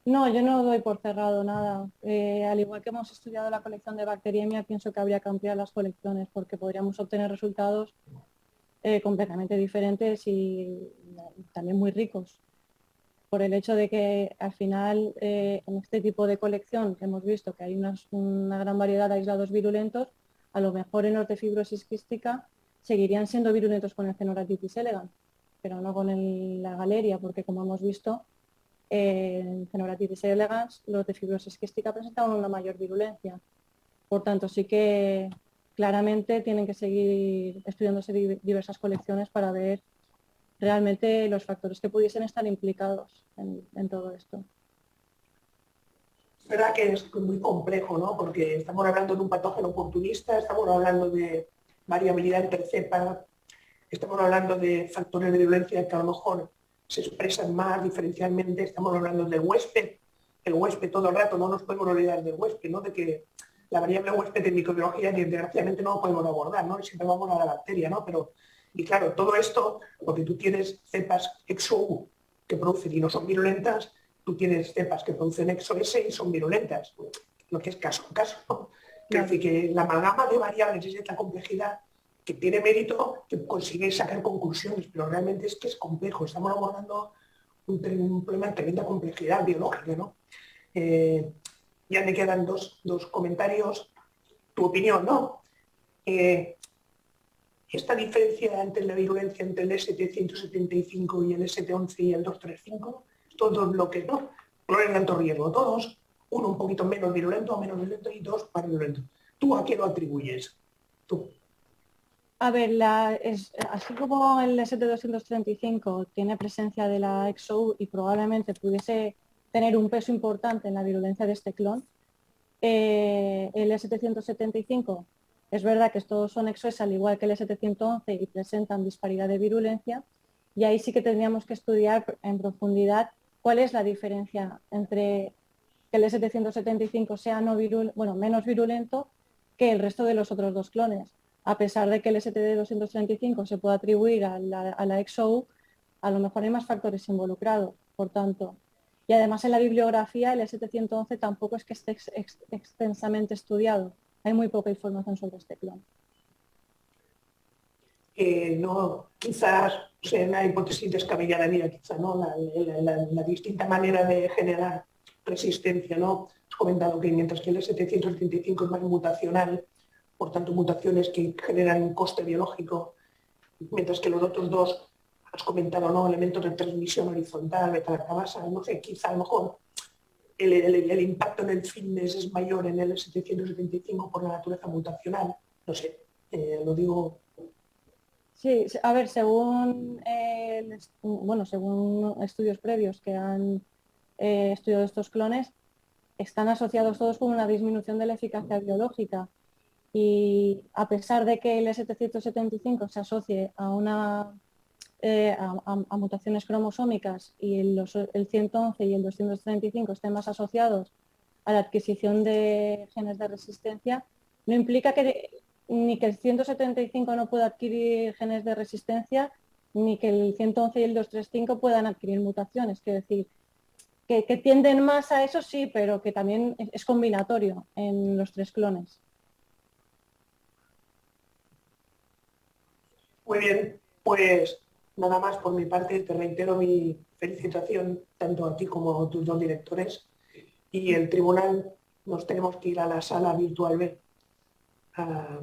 No, yo no doy por cerrado nada. Al igual que hemos estudiado la colección de bacteriemia, pienso que habría que ampliar las colecciones porque podríamos obtener resultados completamente diferentes y también muy ricos. Por el hecho de que al final en este tipo de colección hemos visto que hay una gran variedad de aislados virulentos, a lo mejor en los de fibrosis quística seguirían siendo virulentos con el Phaneolatitis elegans, pero no con la Galeria, porque como hemos visto, en Phaneolatitis elegans los de fibrosis quística presentaban una mayor virulencia. Por tanto, sí que claramente tienen que seguir estudiándose diversas colecciones para ver realmente los factores que pudiesen estar implicados en todo esto. Es verdad que es muy complejo, ¿no? Porque estamos hablando de un patógeno oportunista, estamos hablando de variabilidad entre cepas, estamos hablando de factores de virulencia que a lo mejor se expresan más diferencialmente, estamos hablando del huésped, el huésped todo el rato, no nos podemos olvidar del huésped, ¿no? De que la variable huésped en microbiología desgraciadamente no lo podemos abordar, ¿no? Siempre vamos a la bacteria, ¿no? Pero, y claro, todo esto, porque tú tienes cepas XOU que producen y no son virulentas, tú tienes cepas que producen XOS y son virulentas, lo que es caso en caso, ¿no? Quiero decir que la amalgama de variables es de esta complejidad que tiene mérito que consigue sacar conclusiones, pero realmente es que es complejo, estamos abordando un problema de tremenda complejidad biológica, ¿no? Ya me quedan dos comentarios. Tu opinión, ¿no? Esta diferencia entre la virulencia entre el ST175 y el ST11 y el 235, estos dos bloques, ¿no? Clones de alto riesgo, todos, uno un poquito menos virulento o menos virulento y dos más virulentos. ¿Tú a qué lo atribuyes? Tú. A ver, así como el ST235 tiene presencia de la XOU y probablemente pudiese tener un peso importante en la virulencia de este clon, el ST175 es verdad que estos son XOS al igual que el ST111 y presentan disparidad de virulencia, y ahí sí que tendríamos que estudiar en profundidad cuál es la diferencia entre que el ST175 sea menos virulento que el resto de los otros dos clones. A pesar de que el ST235 se puede atribuir a la XOU, a lo mejor hay más factores involucrados, por tanto. Y además en la bibliografía el ST111 tampoco es que esté extensamente estudiado. Hay muy poca información sobre este clon. No, quizás, o sea, una hipótesis descabellada mía, quizá, ¿no? La distinta manera de generar resistencia, ¿no? Has comentado que mientras que el ST175 es más mutacional, por tanto mutaciones que generan un coste biológico, mientras que los otros dos, has comentado, ¿no? Elementos de transmisión horizontal, beta-lactamasa, no sé, quizá a lo mejor el impacto en el fitness es mayor en el ST175 por la naturaleza mutacional, no sé, lo digo. Sí, a ver, según estudios previos que han estudiado estos clones, están asociados todos con una disminución de la eficacia biológica. Y a pesar de que el ST175 se asocie a mutaciones cromosómicas y el 111 y el 235 estén más asociados a la adquisición de genes de resistencia, no implica ni que el 175 no pueda adquirir genes de resistencia, ni que el 111 y el 235 puedan adquirir mutaciones. Quiero decir, que tienden más a eso, sí, pero que también es combinatorio en los tres clones. Muy bien, pues nada más por mi parte, te reitero mi felicitación tanto a ti como a tus dos directores, y el tribunal nos tenemos que ir a la sala virtual B a